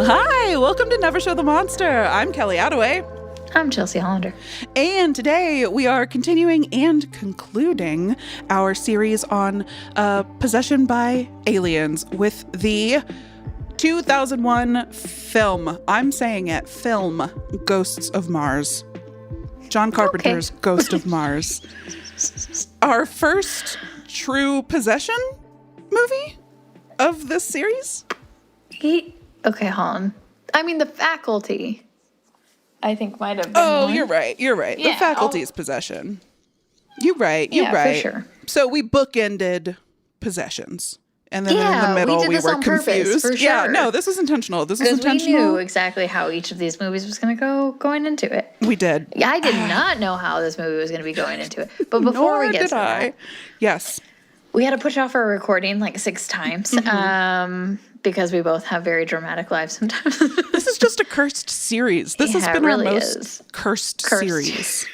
Hi, welcome to Never Show the Monster. I'm Kelly Attaway. I'm Chelsea Hollander. And today we are continuing and concluding our series on possession by aliens with the 2001 film, I'm saying it, film, Ghosts of Mars. John Carpenter's Ghost of Mars. Our first true possession movie of this series? Okay, hold on. I mean, The Faculty, I think, might have been Oh, one. you're right. Yeah, The Faculty's possession. You're right. For sure. So we bookended possessions. And then in Yeah, the middle, we did we this were on purpose, confused. for Yeah, sure. no, this was intentional. This was Because we intentional. knew exactly how each of these movies was going to go going into it. We did. I did not know how this movie was going to be going into it. But before we get to that, Yes. we had to push off our recording like 6 times because we both have very dramatic lives sometimes. This is just a cursed series. This has Yeah, been it our really most is. cursed Cursed. series.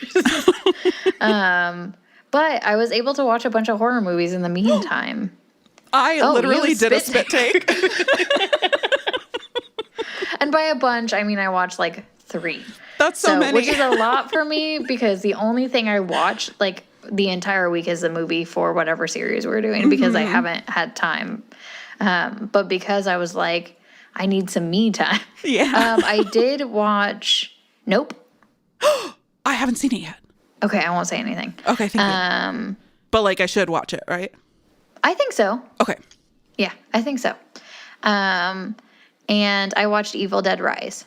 But I was able to watch a bunch of horror movies in the meantime. I literally did a spit take. And by a bunch, I mean I watched like 3. That's so many. Which is a lot for me because the only thing I watched like the entire week is the movie for whatever series we're doing because I haven't had time. But because I was like, I need some me time. Yeah. I did watch Nope. I haven't seen it yet. Okay, I won't say anything. Okay, thank you. But like I should watch it, right? I think so. Okay. Yeah, I think so. And I watched Evil Dead Rise.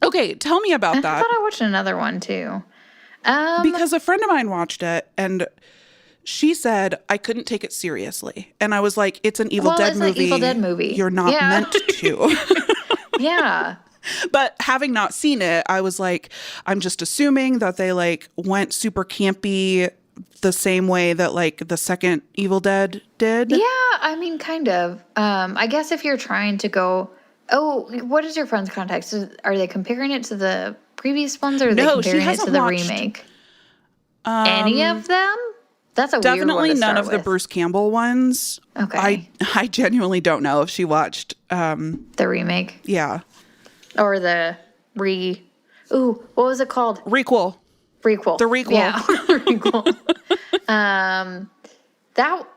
Okay, tell me about I that. thought I watched another one too. Because a friend of mine watched it and she said I couldn't take it seriously. And I was like, it's an Evil Dead it's movie. an Evil Dead movie. You're not meant to. Yeah. But having not seen it, I was like, I'm just assuming that they like went super campy the same way that like the second Evil Dead did. Yeah, I mean, kind of. I guess if you're trying to go, what is your friend's context? Are they comparing it to the previous ones, or are they comparing it to the remake? Any of them? That's a weird one Definitely to none start of the with. Bruce Campbell ones. Okay. I genuinely don't know if she watched. The remake Yeah. or the what was it called? Requel. Requel. The requel. Yeah, requel. That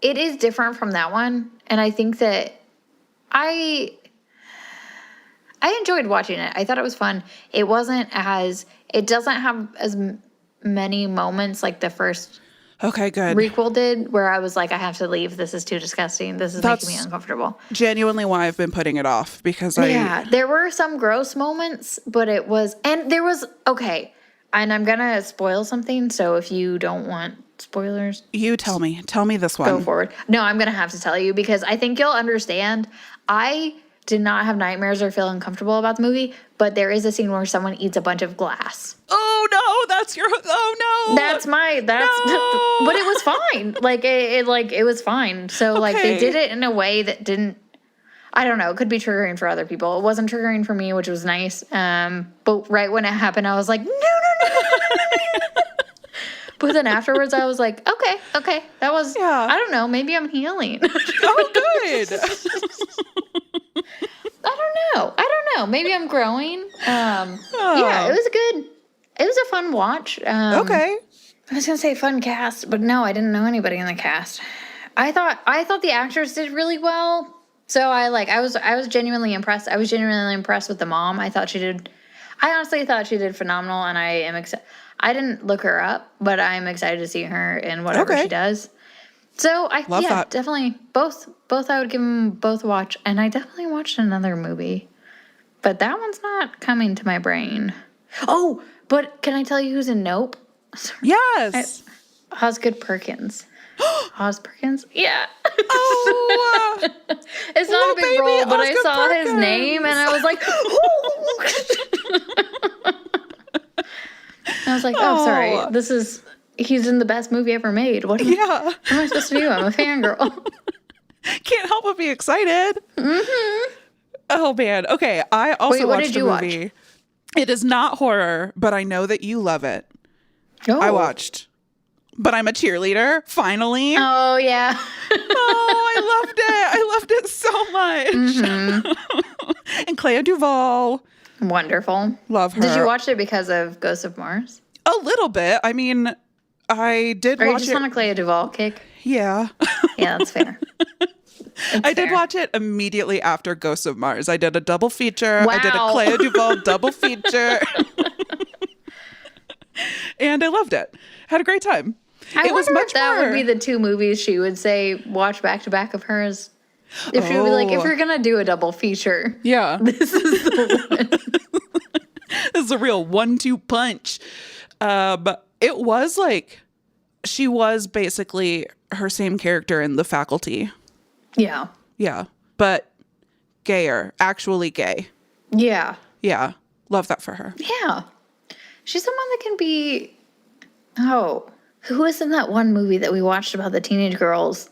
it is different from that one, and I think that I enjoyed watching it. I thought it was fun. It doesn't have as many moments like the first Okay, good. requel did, where I was like, I have to leave. This is too disgusting. This is making me uncomfortable. Genuinely why I've been putting it off because There were some gross moments, but okay. And I'm gonna spoil something, so if you don't want spoilers, you tell me this one. go forward. No, I'm gonna have to tell you because I think you'll understand. I did not have nightmares or feel uncomfortable about the movie, but there is a scene where someone eats a bunch of glass. Oh no, But it was fine. It was fine. So like they did it in a way that didn't, I don't know, it could be triggering for other people. It wasn't triggering for me, which was nice. But right when it happened, I was like, no. But then afterwards, I was like, okay, that was, I don't know, maybe I'm healing. Oh, good. I don't know. Maybe I'm growing. Yeah, it was good. It was a fun watch. Okay. I was gonna say fun cast, but no, I didn't know anybody in the cast. I thought the actors did really well. So I was genuinely impressed. I was genuinely impressed with the mom. I honestly thought she did phenomenal, and I am excited. I didn't look her up, but I'm excited to see her in whatever she does. So Love that. definitely both I would give them both a watch, and I definitely watched another movie, but that one's not coming to my brain. Oh, but can I tell you who's in Nope? Yes. Osgood Perkins. Oz Perkins? Yeah. Oh. It's not a big baby role, but I Osgood saw Perkins. his name and I was like, I was like, oh, sorry. He's in the best movie ever made. What am I supposed to do? I'm a fangirl. Can't help but be excited. Mm-hmm. Oh, man. Okay, I also what watched did a you movie. watch? It is not horror, but I know that you love it. Oh. I watched Mm-hmm. but I'm a cheerleader. Finally. Oh, yeah. Oh, I loved it. I loved it so much. Mm-hmm. And Clea Duvall. Wonderful. Love her. Did you watch it because of Ghosts of Mars? A little bit. I mean, I did Or you watch just it. on a Clea Duvall kick? Yeah. Yeah, that's fair. I did watch it immediately after Ghosts of Mars. I did a double feature. Wow. I did a Clea Duvall double feature. And I loved it. Had a great time. I It was wonder much if that more. would be the two movies she would say watch back to back of hers. If she would be like, if Oh. you're gonna do a double feature, Yeah. this is the one. This is a real 1-2 punch. It was like, she was basically her same character in The Faculty. Yeah. Yeah. But gayer. Actually gay. Yeah. Yeah. Love that for her. Yeah. She's someone that can be. Oh, who was in that one movie that we watched about the teenage girls?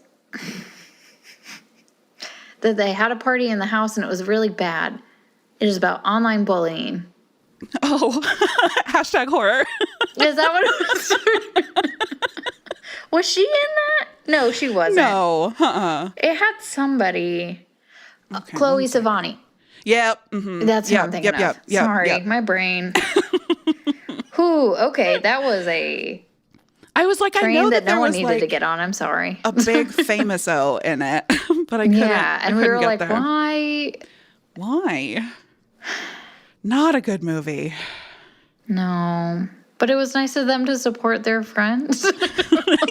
That they had a party in the house and it was really bad. It is about online bullying. Oh, hashtag horror. Is that what it was? Was she in that? No, she wasn't. No. It had somebody. Okay, Chloe Savani. Yep. Mm-hmm. That's what I'm thinking of. Sorry, my brain. Whew, okay, that was a I was like, I train know that that there no one was needed like to get on. I'm sorry. a big famous O in it, but I couldn't. Yeah, and I we couldn't were get like, there. why? Why? Not a good movie. No. But it was nice of them to support their friends.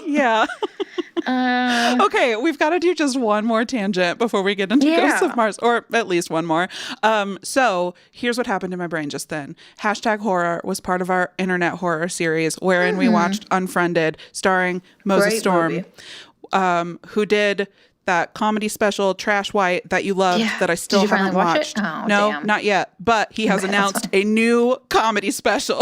Yeah. Okay, we've got to do just one more tangent before we get into Ghosts of Mars, or at least one more. So here's what happened in my brain just then. Hashtag horror was part of our internet horror series, wherein we watched Unfriended, starring Moses Great Storm, movie. who did that comedy special Trash White that you loved that I still Did you haven't finally watch watched. it? Oh, no, damn. not yet. But he has Okay, that's announced a new comedy special.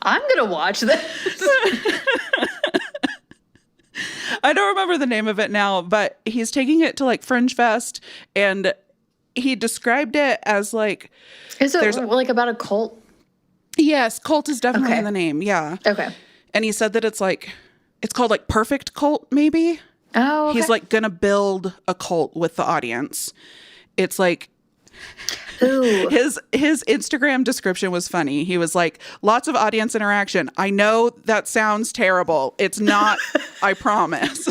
I'm going to watch this. I don't remember the name of it now, but he's taking it to like Fringe Fest, and he described it as like, Is it like about a cult? yes, cult is definitely Okay. in the name. Yeah. Okay. And he said that it's called like Perfect Cult, maybe. Oh, okay. He's like going to build a cult with the audience. It's like, Ooh. his Instagram description was funny. He was like, lots of audience interaction. I know that sounds terrible. It's not, I promise.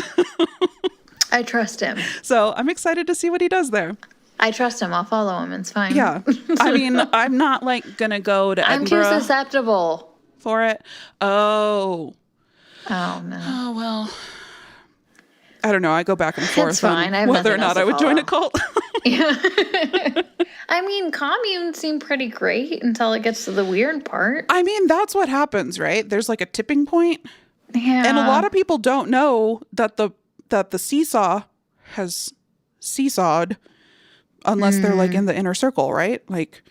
I trust him. So I'm excited to see what he does there. I trust him. I'll follow him. It's fine. Yeah. I mean, I'm not like going to go to I'm too Edinburgh susceptible. for it. Oh. Oh, no. Oh, well. I don't know. I go back and forth fine. I on have whether or nothing else not I to would join a follow. cult. I mean, communes seem pretty great until it gets to the weird part. I mean, that's what happens, right? There's like a tipping point. Yeah. And a lot of people don't know that the seesaw has seesawed unless they're like in the inner circle, right? Like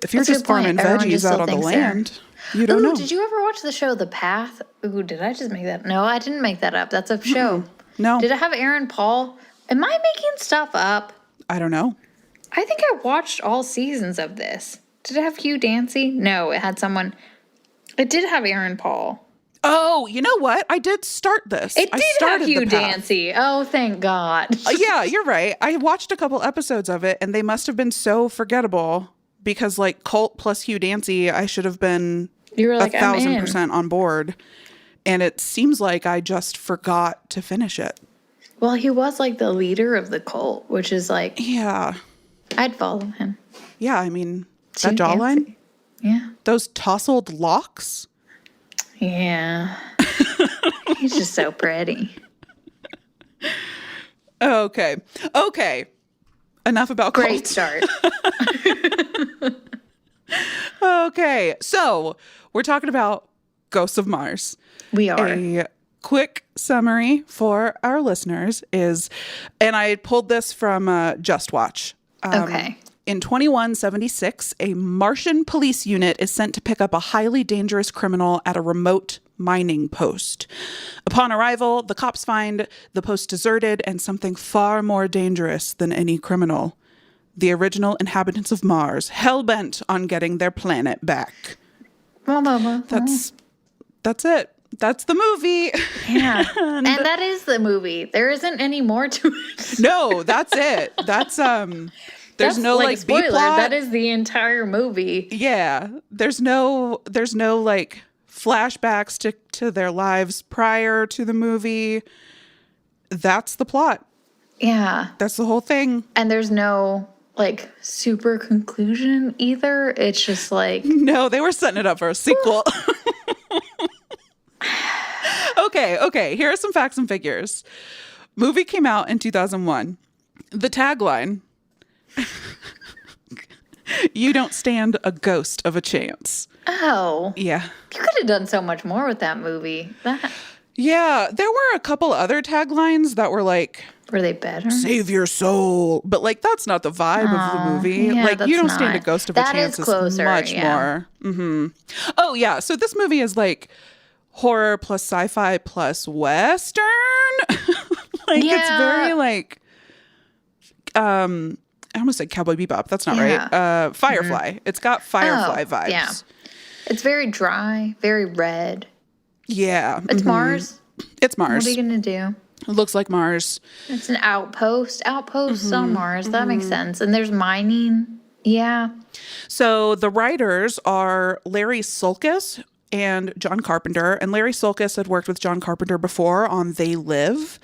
if you're That's a just good point. farming Everyone veggies just out still on the thinks they're- land, you don't Ooh, know. did you ever watch the show The Path? Ooh, did I just make that? No, I didn't make that up. That's a show. No, Did it have Aaron Paul? Am I making stuff up? I don't know. I think I watched all seasons of this. Did it have Hugh Dancy? No, it had someone. It did have Aaron Paul. Oh, you know what? I did start this. It I did have started Hugh The Path. Dancy. Oh, thank God. Yeah, you're right. I watched a couple episodes of it, and they must have been so forgettable because, like, cult plus Hugh Dancy, I should have been You were like, I'm in. 1,000% on board. And it seems like I just forgot to finish it. Well, he was like the leader of the cult, which is like, Yeah. I'd follow him. Yeah, I mean, Hugh that jawline, Dancy. Yeah. those tousled locks. Yeah. He's just so pretty. Okay. Enough about Great cults. start. Okay, so we're talking about Ghosts of Mars. We are. A quick summary for our listeners is, and I pulled this from Just Watch. Okay. In 2176, a Martian police unit is sent to pick up a highly dangerous criminal at a remote mining post. Upon arrival, the cops find the post deserted and something far more dangerous than any criminal. The original inhabitants of Mars, hell-bent on getting their planet back. That's it. That's the movie. Yeah. and that is the movie. There isn't any more to it. No, that's it. That's there's no like spoiler. B-plot. That is the entire movie. Yeah. There's no like flashbacks to their lives prior to the movie. That's the plot. Yeah. That's the whole thing. And there's no like super conclusion either. It's just like, no, they were setting it up for a sequel. Okay. Here are some facts and figures. Movie came out in 2001. The tagline, you don't stand a ghost of a chance. oh. Yeah. You could have done so much more with that movie. Yeah, there were a couple other taglines that were like, Were they better? save your soul. But like, that's not the vibe of the movie. Yeah, like, you don't that's stand a not. ghost of That a chance is closer, much yeah. more. Oh, yeah. So this movie is like horror plus sci-fi plus Western. Like, it's very like, I almost said Cowboy Bebop. That's not right. Firefly. It's got Firefly vibes. Yeah. It's very dry, very red. Yeah. It's Mars. It's Mars. What are you going to do? It looks like Mars. It's an outpost. Outposts on Mars. That makes sense. And there's mining. Yeah. So the writers are Larry Sulkus and John Carpenter. And Larry Sulkus had worked with John Carpenter before on They Live,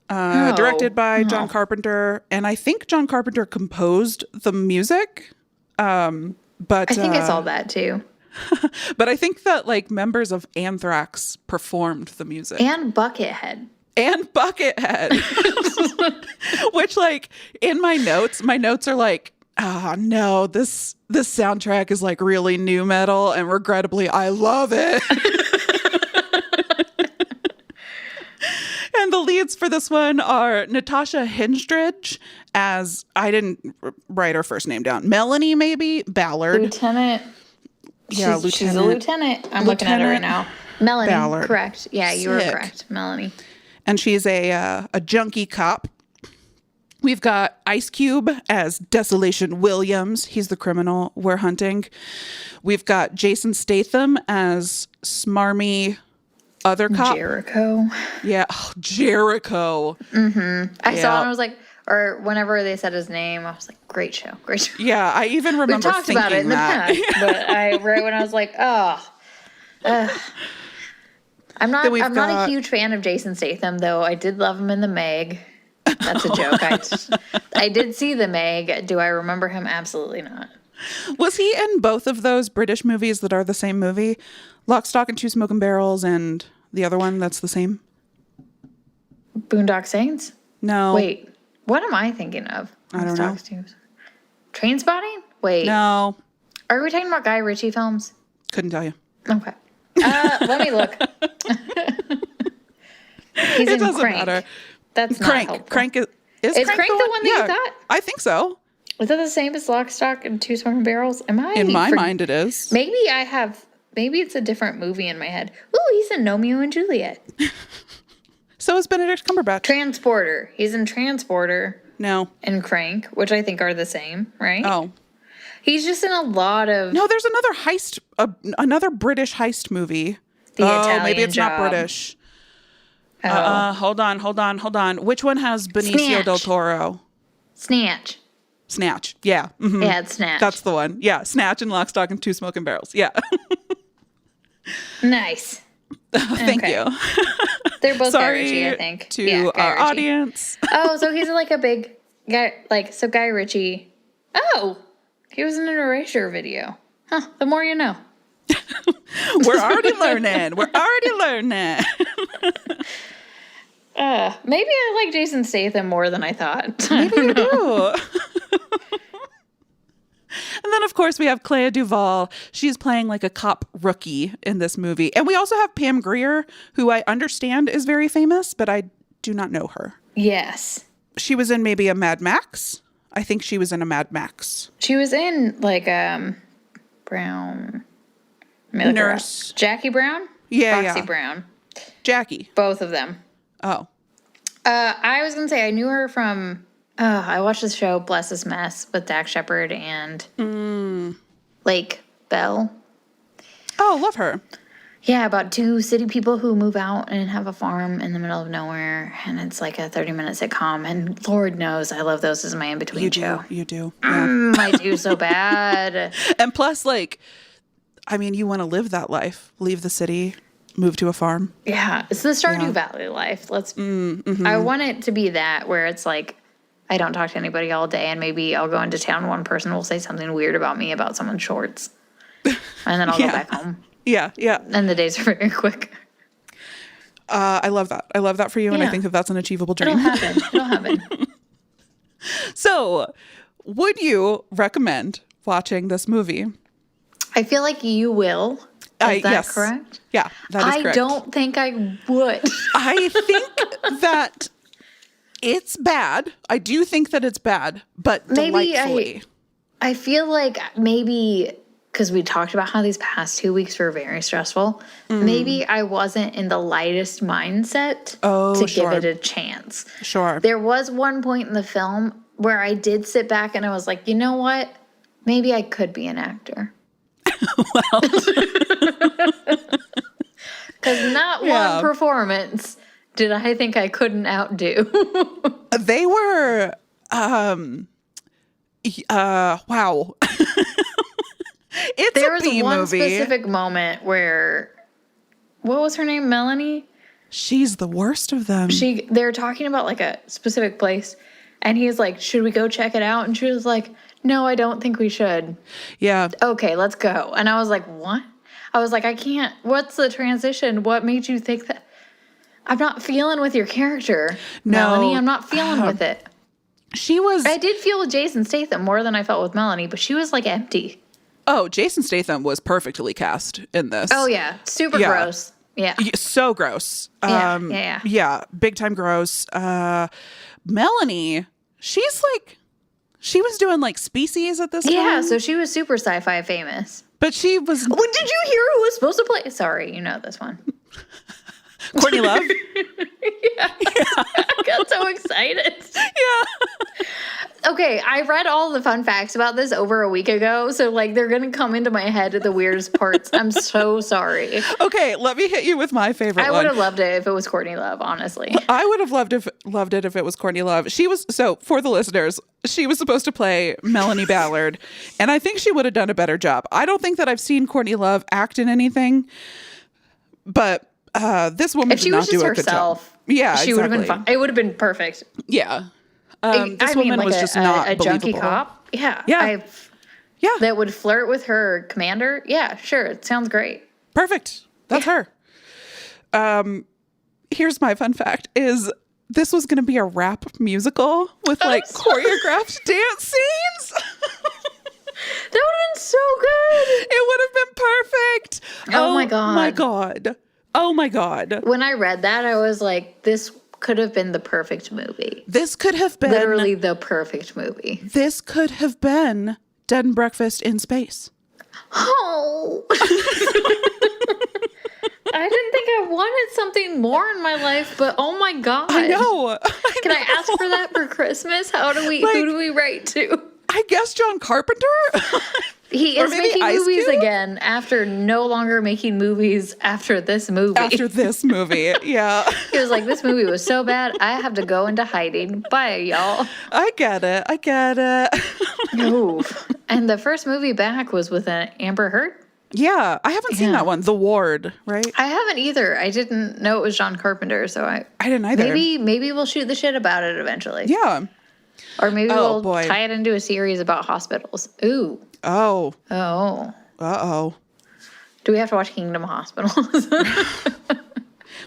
directed by John Carpenter. And I think John Carpenter composed the music. But I think I saw that too. But I think that like members of Anthrax performed the music. And Buckethead. And Buckethead. Which like in my notes are like, oh no, this soundtrack is like really new metal and regrettably I love it. And the leads for this one are Natasha Henstridge as, I didn't write her first name down, Melanie maybe, Ballard. Lieutenant. Yeah, She's a lieutenant. I'm looking at her right now. Melanie. Ballard. Correct. Yeah, you were Sick. correct. Melanie. And she's a junkie cop. We've got Ice Cube as Desolation Williams. He's the criminal we're hunting. We've got Jason Statham as smarmy other cop. Jericho. Yeah, Jericho. I saw it and I was like, or whenever they said his name, I was like, great show. Yeah, I even We remember talked thinking about it in the that. past, but right when I was like, I'm not we've not got- a huge fan of Jason Statham, though. I did love him in The Meg. That's a joke. I did see The Meg. Do I remember him? Absolutely not. Was he in both of those British movies that are the same movie? Lock, Stock, and Two Smoking Barrels and the other one that's the same? Boondock Saints? No. Wait, what am I thinking of? I don't know. Trainspotting? Wait. No. Are we talking about Guy Ritchie films? Couldn't tell you. Okay. Let me look. He's It in doesn't Crank. matter. That's not Crank. helpful. Crank is Is Crank the one that you Yeah, thought? I think so. Is that the same as Lock, Stock, and Two Smoking Barrels? Am I? In my mind, it is. Maybe it's a different movie in my head. Ooh, he's in Romeo and Juliet. So is Benedict Cumberbatch. Transporter. He's in Transporter No. and Crank, which I think are the same, right? Oh. He's just in a lot of No, there's another heist, another British heist movie. The maybe Italian it's not Job. British. Oh. Hold on. Which one has Benicio Snatch. del Toro? Snatch. Snatch. Yeah. Mhm. Yeah, it's Snatch. That's the one. Yeah. Snatch and Lock, Stock, and Two Smoking Barrels. Yeah. Nice. Thank Okay. you. They're both Guy Sorry Ritchie, I think. to Yeah, Guy our Ritchie. audience. Oh, so he's like a big guy, so Guy Ritchie. Oh, he was in an Erasure video. Huh, the more you know. We're already learning. Maybe I like Jason Statham more than I thought. Maybe you do. And then, of course, we have Clea Duvall. She's playing like a cop rookie in this movie. And we also have Pam Grier, who I understand is very famous, but I do not know her. Yes. She was in maybe a Mad Max. I think she was in a Mad Max. She was in like Brown. Let me look her up. Nurse. Jackie Brown? Yeah, Foxy yeah. Brown. Jackie. Both of them. Oh. I was going to say I knew her from I watched the show Bless This Mess with Dak Shepard and Lake Bell. Oh, love her. Yeah, about two city people who move out and have a farm in the middle of nowhere. And it's like a 30-minute sitcom. And Lord knows I love those as my in-between show. You do. Yeah. I do so bad. And plus, like, I mean, you want to live that life. Leave the city, move to a farm. Yeah, it's the Stardew Valley life. I want it to be that where it's like, I don't talk to anybody all day, and maybe I'll go into town. One person will say something weird about me about someone's shorts. And then I'll go back home. Yeah. And the days are very quick. I love that. I love that for you, and I think that that's an achievable dream. It'll happen. So, would you recommend watching this movie? I feel like you will. Is that yes. correct? Yeah, that is correct. I don't think I would. I think that it's bad. I do think that it's bad, but delightfully. I feel like maybe... because we talked about how these past 2 weeks were very stressful. Maybe I wasn't in the lightest mindset to give it a chance. Sure. There was one point in the film where I did sit back and I was like, you know what? Maybe I could be an actor. Well. Because not one performance did I think I couldn't outdo. They were, wow. There was one specific moment where, what was her name? Melanie? She's the worst of them. They're talking about like a specific place, and he's like, should we go check it out? And she was like, no, I don't think we should. Yeah. Okay, let's go. And I was like, what? I was like, I can't. What's the transition? What made you think that? I'm not feeling with your character, Melanie. I'm not feeling with it. I did feel with Jason Statham more than I felt with Melanie, but she was like empty. Oh, Jason Statham was perfectly cast in this. Oh, yeah. Super gross. Yeah. So gross. Yeah. Big time gross. Melanie, she was doing like Species at this time. Yeah, so she was super sci-fi famous. But she was... Did you hear who was supposed to play? Sorry, you know this one. Courtney Love? Yeah. I got so excited. Yeah. Okay, I read all the fun facts about this over a week ago, so like they're gonna come into my head at the weirdest parts. I'm so sorry. Okay, let me hit you with my favorite one. I would have loved it if it was Courtney Love, honestly. I would have loved it if it was Courtney Love. For the listeners, she was supposed to play Melanie Ballard, and I think she would have done a better job. I don't think that I've seen Courtney Love act in anything, but this woman did not do a good job. Yeah, she would have been fine. It would have been perfect. Yeah. This woman was just not a believable. junkie cop. Yeah. Yeah. That would flirt with her commander. Yeah, sure. It sounds great. Perfect. That's her. Here's my fun fact is this was going to be a rap musical with choreographed dance scenes. That would have been so good. It would have been perfect. Oh my God. My God. Oh my God. When I read that, I was like, this could have been the perfect movie. This could have been literally the perfect movie. This could have been Dead and Breakfast in space. Oh. I didn't think I wanted something more in my life, but oh my God. I know. Can I ask for that for Christmas? Who do we write to? I guess John Carpenter. He is making movies again after no longer making movies after this movie. Yeah. He was like, this movie was so bad, I have to go into hiding. Bye, y'all. I get it. Oof. And the first movie back was with an Amber Heard. Yeah, I haven't seen that one. The Ward, right? I haven't either. I didn't know it was John Carpenter, so I didn't either. Maybe we'll shoot the shit about it eventually. Yeah. Or maybe we'll tie it into a series about hospitals. Ooh. Oh. Uh-oh. Do we have to watch Kingdom Hospitals?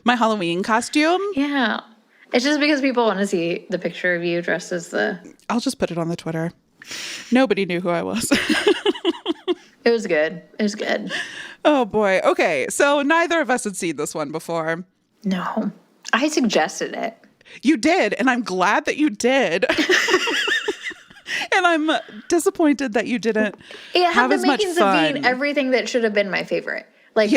My Halloween costume? Yeah. It's just because people want to see the picture of you dressed as the... I'll just put it on the Twitter. Nobody knew who I was. It was good. Oh, boy. Okay, so neither of us had seen this one before. No. I suggested it. You did, and I'm glad that you did. And I'm disappointed that you didn't have as much fun. It had the makings of being everything that should have been my favorite. Like,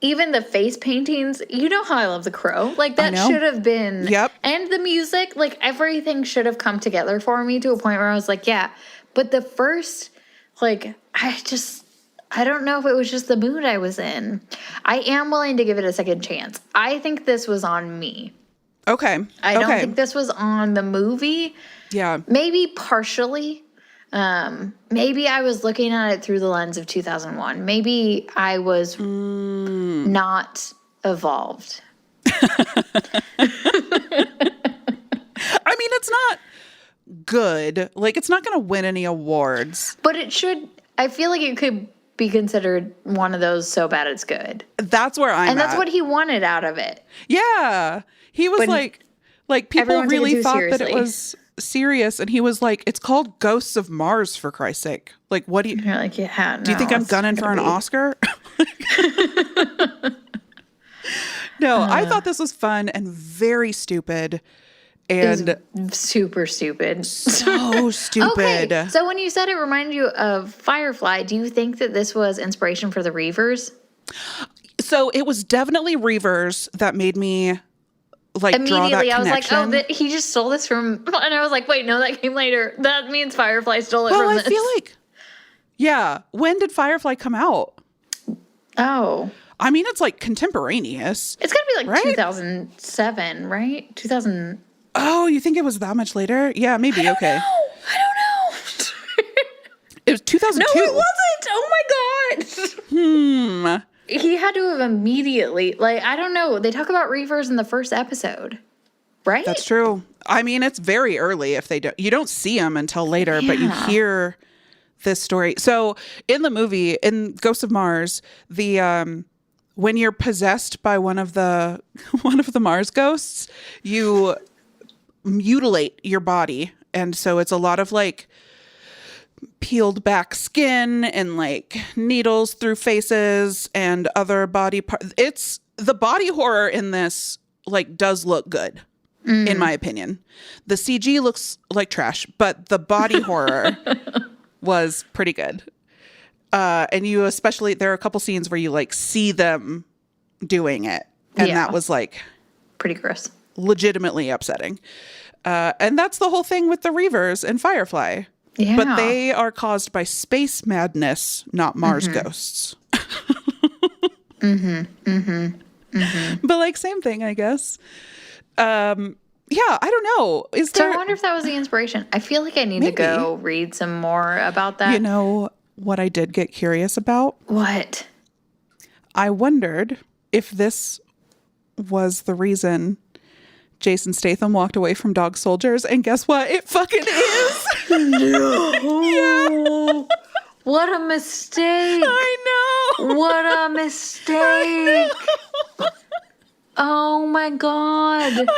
even the face paintings, you know how I love The Crow. Like, that should have been... Yep. And the music, like, everything should have come together for me to a point where I was like, yeah. But the first, like, I don't know if it was just the mood I was in. I am willing to give it a second chance. I think this was on me. Okay. I don't think this was on the movie. Yeah. Maybe partially. Maybe I was looking at it through the lens of 2001. Maybe I was not evolved. I mean, it's not good. Like, it's not going to win any awards. But it should. I feel like it could be considered one of those so bad it's good. That's where I'm And that's at. what he wanted out of it. Yeah. He was But like people everyone took it really too thought that it seriously. was serious. And he was like, it's called Ghosts of Mars, for Christ's sake. Like, what do you... You're like, yeah, Do you think I'm gunning for an Oscar? No, I thought this was fun and very stupid. And It was super stupid. so stupid. Okay, so when you said it reminded you of Firefly, do you think that this was inspiration for the Reavers? So it was definitely Reavers that made me like draw that Immediately, I was like, connection. oh, he just stole this from... And I was like, wait, no, that came later. That means Firefly stole it well, from I this. feel like, yeah. When did Firefly come out? Oh. I mean, it's like contemporaneous. It's got to be like Right? 2007, right? 2000... Oh, you think it was that much later? Yeah, maybe. Okay. No, I don't know. It was 2002. No, it wasn't. Oh my God. He had to have immediately, like, I don't know. They talk about Reavers in the first episode, right? That's true. I mean, it's very early if they don't. You don't see them until later, but you Yeah. hear this story. So in the movie, in Ghosts of Mars, the when you're possessed by one of the Mars ghosts, you mutilate your body, and so it's a lot of like peeled back skin and like needles through faces and other body parts. It's the body horror in this like does look good in my opinion. The CG looks like trash, but the body horror was pretty good. And you especially, there are a couple scenes where you like see them doing it, and that was like pretty gross, legitimately upsetting. And that's the whole thing with the Reavers and Firefly. Yeah. But they are caused by space madness, not Mars ghosts. But like same thing, I guess. Yeah, I don't know. Is So there? I wonder if that was the inspiration. I feel like I need to Maybe. go read some more about that. You know what I did get curious about? What? I wondered if this was the reason Jason Statham walked away from Dog Soldiers, and guess what? It fucking is. No. What a mistake. I know. What a mistake. Oh my God. I know.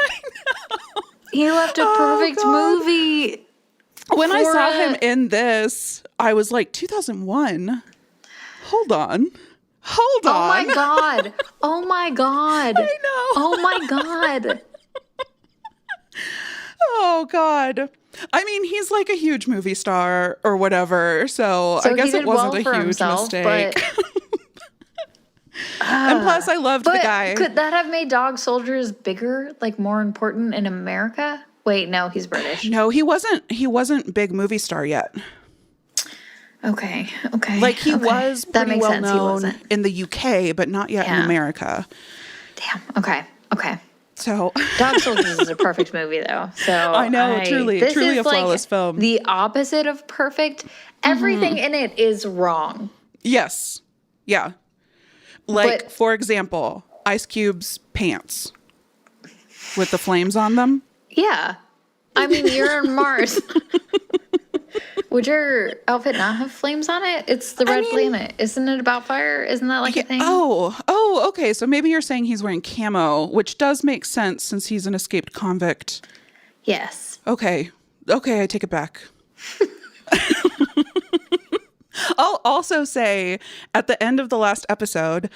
He left a perfect God. movie. When I for saw it. him in this, I was like, 2001? Hold on. Hold on. Oh my God. Oh my God. I know. Oh my God. Oh, God. I mean, he's like a huge movie star or whatever, so I he guess did it wasn't well a for huge himself, mistake. And plus, I loved the But guy. could that have made Dog Soldiers bigger, like more important in America? Wait, no, he's British. No, he wasn't big movie star yet. Okay. Like he was That pretty makes well sense. He known wasn't. in the UK, but not yet in Yeah. America. Damn. Okay. So Dog Soldiers is a perfect movie, though. So I know, truly this a is flawless film. The opposite of perfect. Everything in it is wrong. yes. Yeah. Like, But- for example, Ice Cube's pants with the flames on them. Yeah. I mean, you're on Mars. Would your outfit not have flames on it? It's the red planet. Isn't it about fire? Isn't that like a thing? Oh, okay. So maybe you're saying he's wearing camo, which does make sense since he's an escaped convict. Yes. Okay, I take it back. I'll also say at the end of the last episode,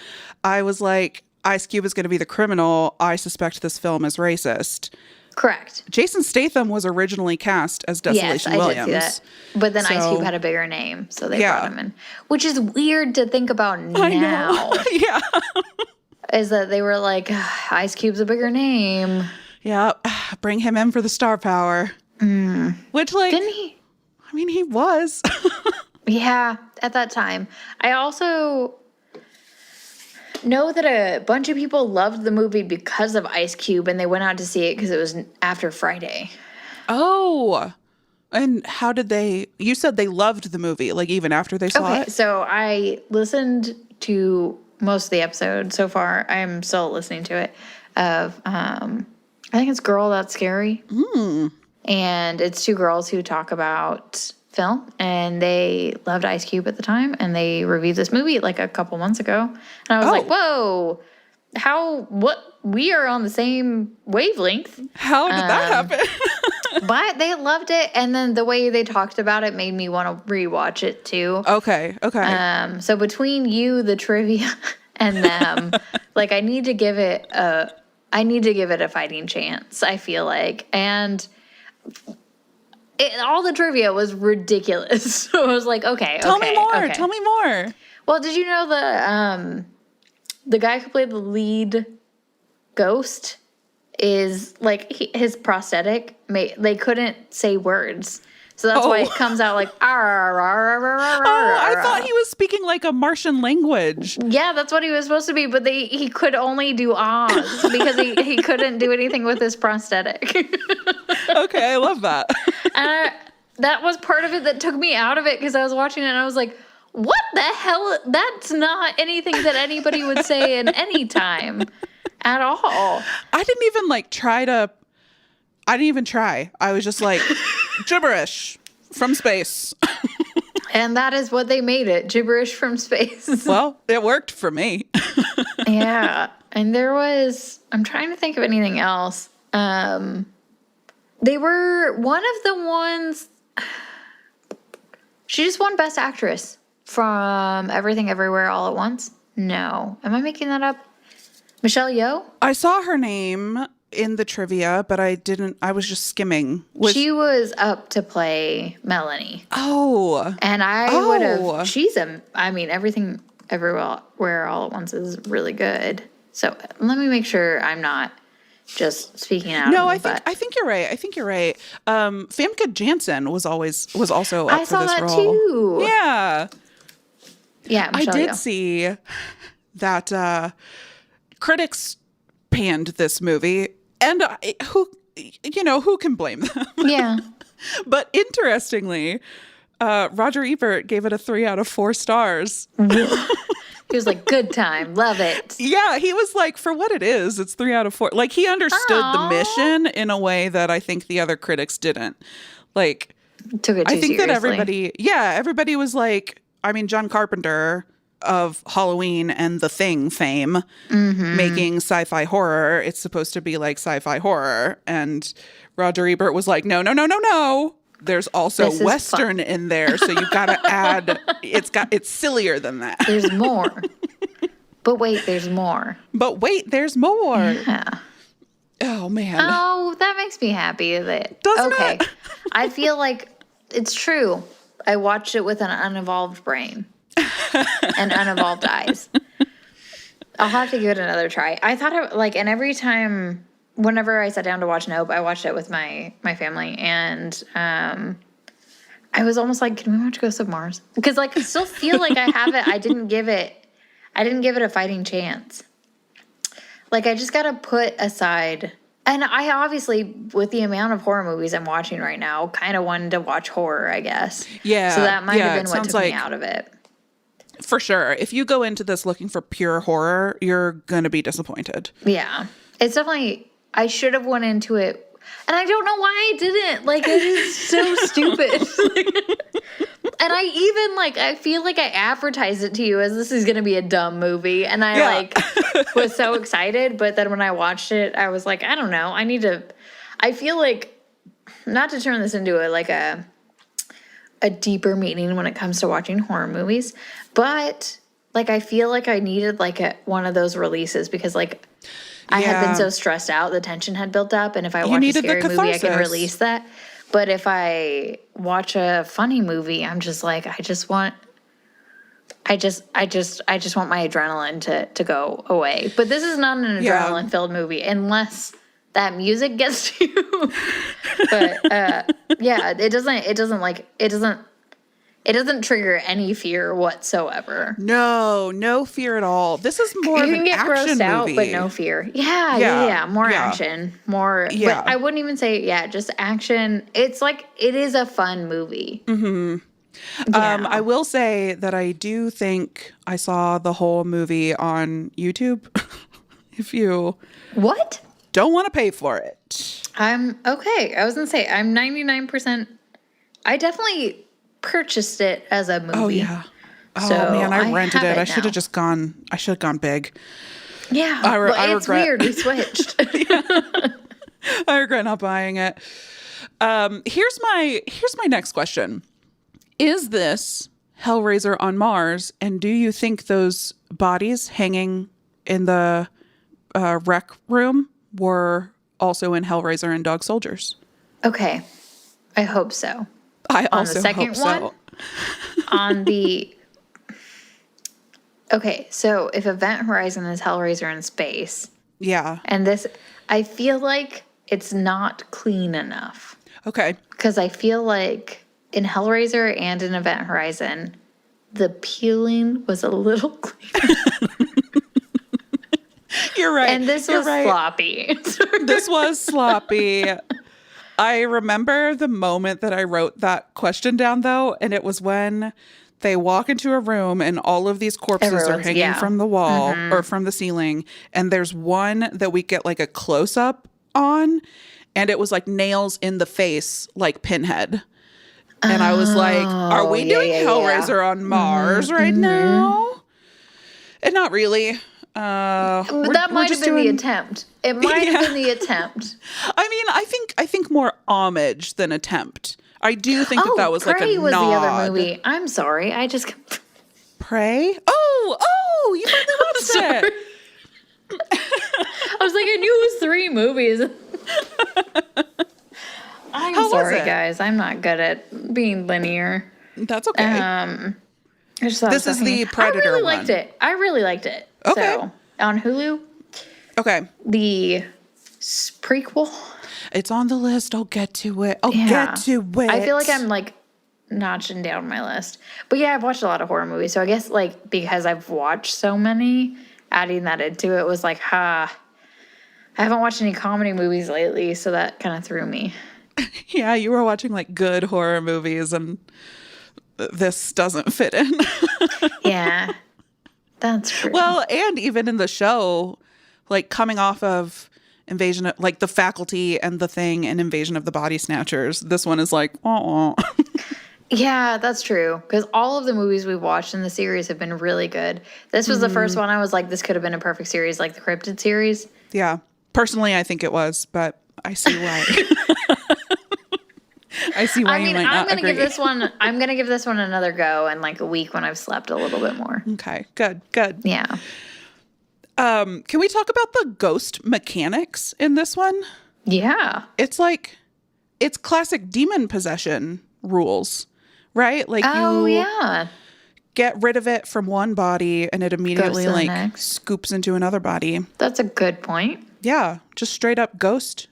I was like, Ice Cube is going to be the criminal. I suspect this film is racist. Correct. Jason Statham was originally cast as Desolation Yes, I Williams. did see that. But then Ice So- Cube had a bigger name, so they Yeah. brought him in. Which is weird to think about now. I know. Yeah. Is that they were like, Ice Cube's a bigger name. Yeah. Bring him in for the star power. Which, like, Didn't he? I mean, he was. Yeah, at that time. I also know that a bunch of people loved the movie because of Ice Cube, and they went out to see it because it was after Friday. Oh, and how did they? You said they loved the movie, like even after they saw it. So I listened to most of the episode so far. I'm still listening to it. Of I think it's Girl That's Scary, and it's two girls who talk about film, and they loved Ice Cube at the time, and they reviewed this movie like a couple months ago, and I was like, whoa, we are on the same wavelength. How did that happen? But they loved it, and then the way they talked about it made me want to rewatch it too. Okay. So between you, the trivia, and them, like I need to give it a fighting chance, I feel like. And all the trivia was ridiculous. So I was like, okay. Tell me more. Well, did you know the guy who played the lead ghost is like his prosthetic, they couldn't say words. So that's why it comes out like, I thought he was speaking like a Martian language. Yeah, that's what he was supposed to be, but he could only do ahs because he couldn't do anything with his prosthetic. Okay, I love that. And that was part of it that took me out of it because I was watching it and I was like, what the hell? That's not anything that anybody would say in any time at all. I didn't even try. I was just like, gibberish from space. And that is what they made it, gibberish from space. Well, it worked for me. Yeah. And I'm trying to think of anything else. They were one of the ones, she just won Best Actress from Everything Everywhere All at Once. No. Am I making that up? Michelle Yeoh? I saw her name in the trivia, but I was just skimming. She was up to play Melanie. Oh. And I would have, Everything Everywhere All at Once is really good. So let me make sure I'm not just speaking out. No, I think you're right. Famke Janssen was also up for this role. I saw that too. Yeah. Yeah, Michelle I did Yeoh. see that critics panned this movie, and who can blame them? Yeah. But interestingly, Roger Ebert gave it a 3 out of 4 stars. He was like, good time, love it. Yeah, he was like, for what it is, it's 3 out of 4. Like, he understood the mission in a way that I think the other critics didn't. Like, took it too I think seriously. that everybody was like, John Carpenter of Halloween and The Thing fame, making sci-fi horror. It's supposed to be like sci-fi horror. And Roger Ebert was like, no. There's also Western in there. So you've got to add, it's sillier than that. There's more. But wait, there's more. Yeah. Oh, man. Oh, that makes me happy that. Doesn't it? I feel like it's true. I watched it with an unevolved brain and unevolved eyes. I'll have to give it another try. I thought and every time, whenever I sat down to watch Nope, I watched it with my family, and I was almost like, can we watch Ghost of Mars? Because I still feel like I have it. I didn't give it a fighting chance. Like, I just got to put aside, and I obviously, with the amount of horror movies I'm watching right now, kind of wanted to watch horror, I guess. Yeah. So that might have been what took me out of it. For sure. If you go into this looking for pure horror, you're going to be disappointed. Yeah. It's definitely, I should have went into it, and I don't know why I didn't. Like, it is so stupid. And I even, I feel like I advertised it to you as this is going to be a dumb movie. And I, was so excited. But then when I watched it, I was like, I don't know. I feel like, not to turn this into a deeper meaning when it comes to watching horror movies. But, I feel like I needed, one of those releases because, I had been so stressed out. The tension had built up. And if I watch a scary movie, I can release that. But if I watch a funny movie, I'm just like, I just want my adrenaline to go away. But this is not an adrenaline filled movie unless that music gets to you. But it it doesn't trigger any fear whatsoever. No fear at all. This is more of You an can get action grossed out, movie. but no fear. Yeah. More Yeah. action. More. Yeah. But I wouldn't even say, just action. It's like, it is a fun movie. Mm-hmm. Yeah. I will say that I do think I saw the whole movie on YouTube. If you What? don't want to pay for it. I'm okay. I was going to say, I'm 99%. I definitely purchased it as a movie. Oh, yeah. Oh, So man, I rented have it. it I should now. have just gone. I should have gone big. Yeah. I It's regret. weird. We switched. I regret not buying it. Here's my next question. Is this Hellraiser on Mars? And do you think those bodies hanging in the rec room were also in Hellraiser and Dog Soldiers? Okay. I hope so. I On also the second hope so. one? On the... Okay, so if Event Horizon is Hellraiser in space, Yeah. and this, I feel like it's not clean enough. Okay. Because I feel like in Hellraiser and in Event Horizon, the peeling was a little cleaner. You're right. And this You're was right. sloppy. This was sloppy. I remember the moment that I wrote that question down, though, and it was when they walk into a room and all of these corpses are Everyone's- hanging yeah. from the wall or from the ceiling, and there's one that we get like a close-up on, and it was like nails in the face, like Pinhead. And I was like, are we doing Hellraiser on Mars right now? And not really. That might have been the attempt. It might have been the attempt. I mean, I think more homage than attempt. I do think that was like Prey a was nod. the other movie. I'm sorry. I just... Prey? Oh, you finally watched it. I was like, I knew it was 3 movies. I'm How was sorry, it? guys. I'm not good at being linear. That's okay. I just thought This is the Predator I really one. liked it. I really liked it. Okay. So, on Hulu, Okay. the prequel. It's on the list. I'll get to it. I'll Yeah. get to it. I feel like I'm like notching down my list. But yeah, I've watched a lot of horror movies. So I guess like because I've watched so many, adding that into it was like, I haven't watched any comedy movies lately, so that kind of threw me. Yeah, you were watching like good horror movies and this doesn't fit in. Yeah. That's true. Well, and even in the show, like coming off of Invasion of, like The Faculty and The Thing and Invasion of the Body Snatchers, this one is like, Yeah, that's true. Because all of the movies we've watched in the series have been really good. This was the first one I was like, this could have been a perfect series, like the Cryptid series. Yeah. Personally, I think it was, but I see why. I see why you might not agree. I'm gonna give this one another go in like a week when I've slept a little bit more. Okay, good. Yeah. Can we talk about the ghost mechanics in this one? Yeah. It's like, it's classic demon possession rules, right? Like yeah. get rid of it from one body and it immediately to the like next. scoops into another body. That's a good point. Yeah, just straight up ghost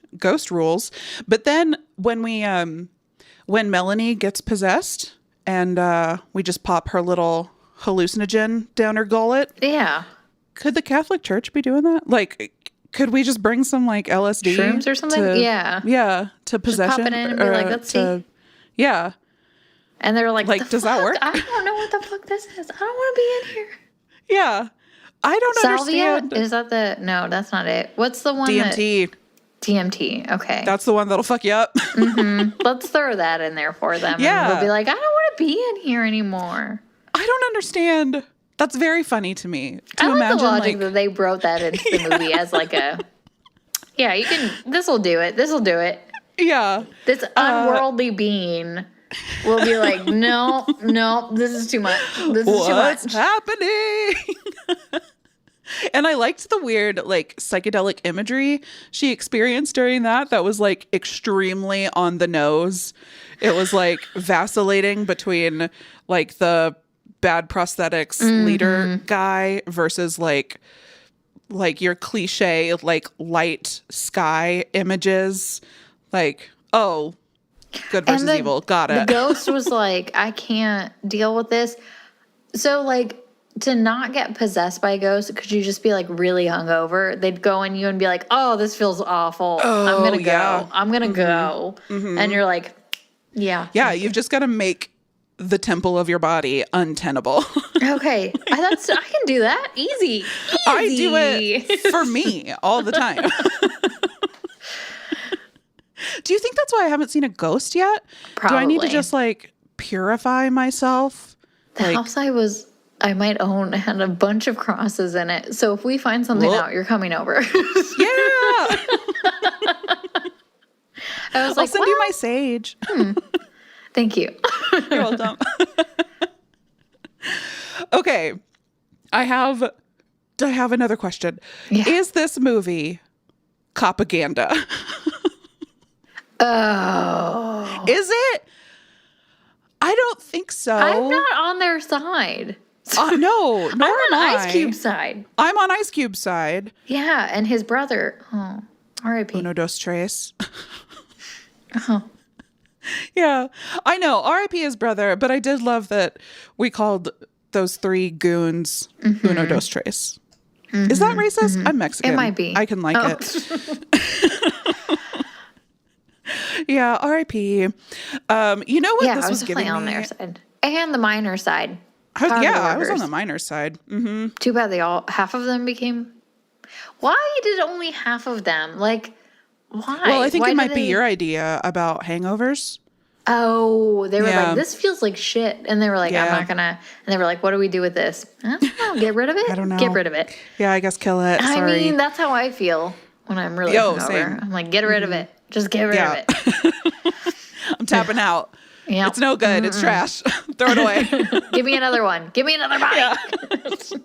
rules. But then when Melanie gets possessed and we just pop her little hallucinogen down her gullet, Yeah. could the Catholic Church be doing that? Like, could we just bring some like LSD Shrooms or something? Yeah. to possession? pop it in and be like, let's see. Yeah. And they're like, Like, "The does that fuck? work?" I don't know what the fuck this is. I don't want to be in here. Yeah. I don't Salvia? understand. Is that the... No, that's not it. What's the one DMT. DMT. Okay. That's the one that'll fuck you up. Let's throw that in there for them. Yeah. And we'll be like, I don't want to be in here anymore. I don't understand. That's very funny to me. To I like imagine the logic like, that they wrote that into the movie as like a... Yeah, you can... This will do it. This will do it. yeah. This unworldly being will be like, no, this is too much. This is too What's much. happening? And I liked the weird, like, psychedelic imagery she experienced during that. That was, like, extremely on the nose. It was, like, vacillating between, like, the bad prosthetics leader guy versus, like your cliche, like, light sky images. Like, oh, Good versus And evil. Got The it. ghost was like, I can't deal with this. So, like, to not get possessed by a ghost, could you just be, like, really hungover? They'd go in you and be like, oh, this feels awful. I'm going to go. yeah. I'm going to go. And you're like, yeah. Yeah, you've just got to make the temple of your body untenable. Okay. I can do that. Easy. I do it for me all the time. Do you think that's why I haven't seen a ghost yet? Probably. Do I need to just like purify myself? The house I might own had a bunch of crosses in it. So if we find something out, you're coming over. Yeah. I was I'll send you my sage. Thank you. You're welcome. Okay. I have another question. Yeah. Is this movie propaganda? Oh. Is it? I don't think so. I'm not on their side. No, nor I'm am on I. Ice Cube's side. I'm on Ice Cube's side. Yeah, and his brother. Oh, R.I.P. Uno, dos, tres. Oh. Yeah, I know. R.I.P. his brother, but I did love that we called those three goons Uno, dos, tres. Is that racist? I'm Mexican. It might be. I can like it. Yeah, R.I.P. You know what Yeah, this I was was giving definitely on me? their side. And the minor side. I was on the minor side. Mm-hmm. Too bad half of them became. Why did only half of them? Like, why? Well, I think Why it did might be your idea about hangovers. Oh, they were Yeah. like, this feels like shit. And they were like, I'm Yeah. not gonna. And they were like, what do we do with this? I don't know, get rid of it? I don't know. Get rid of it. Yeah, I guess kill it. I Sorry. mean, that's how I feel when I'm really Yo, hungover. same. I'm like, get rid of it. Just get rid of it. I'm tapping out. Yeah. It's no good. It's trash. Throw it away. Give me another one. Give me another bite. Yeah.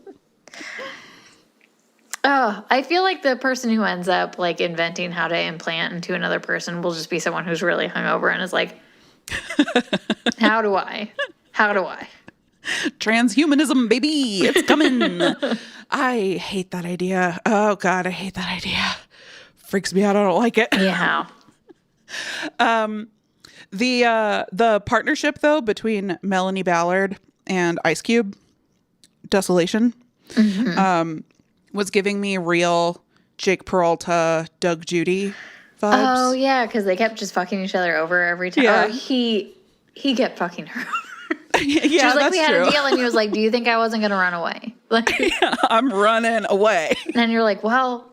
Oh, I feel like the person who ends up like inventing how to implant into another person will just be someone who's really hungover and is like, how do I? Transhumanism, baby. It's coming. I hate that idea. Oh, God, I hate that idea. Freaks me out. I don't like it. Yeah. The partnership, though, between Melanie Ballard and Ice Cube, Desolation, was giving me real Jake Peralta, Doug Judy vibes. Oh, yeah, because they kept just fucking each other over every time. Yeah. Or he kept fucking her over. Yeah, She was like, that's we had true. a deal, and he was like, do you think I wasn't going to run away? Like, I'm running away. and you're like, well,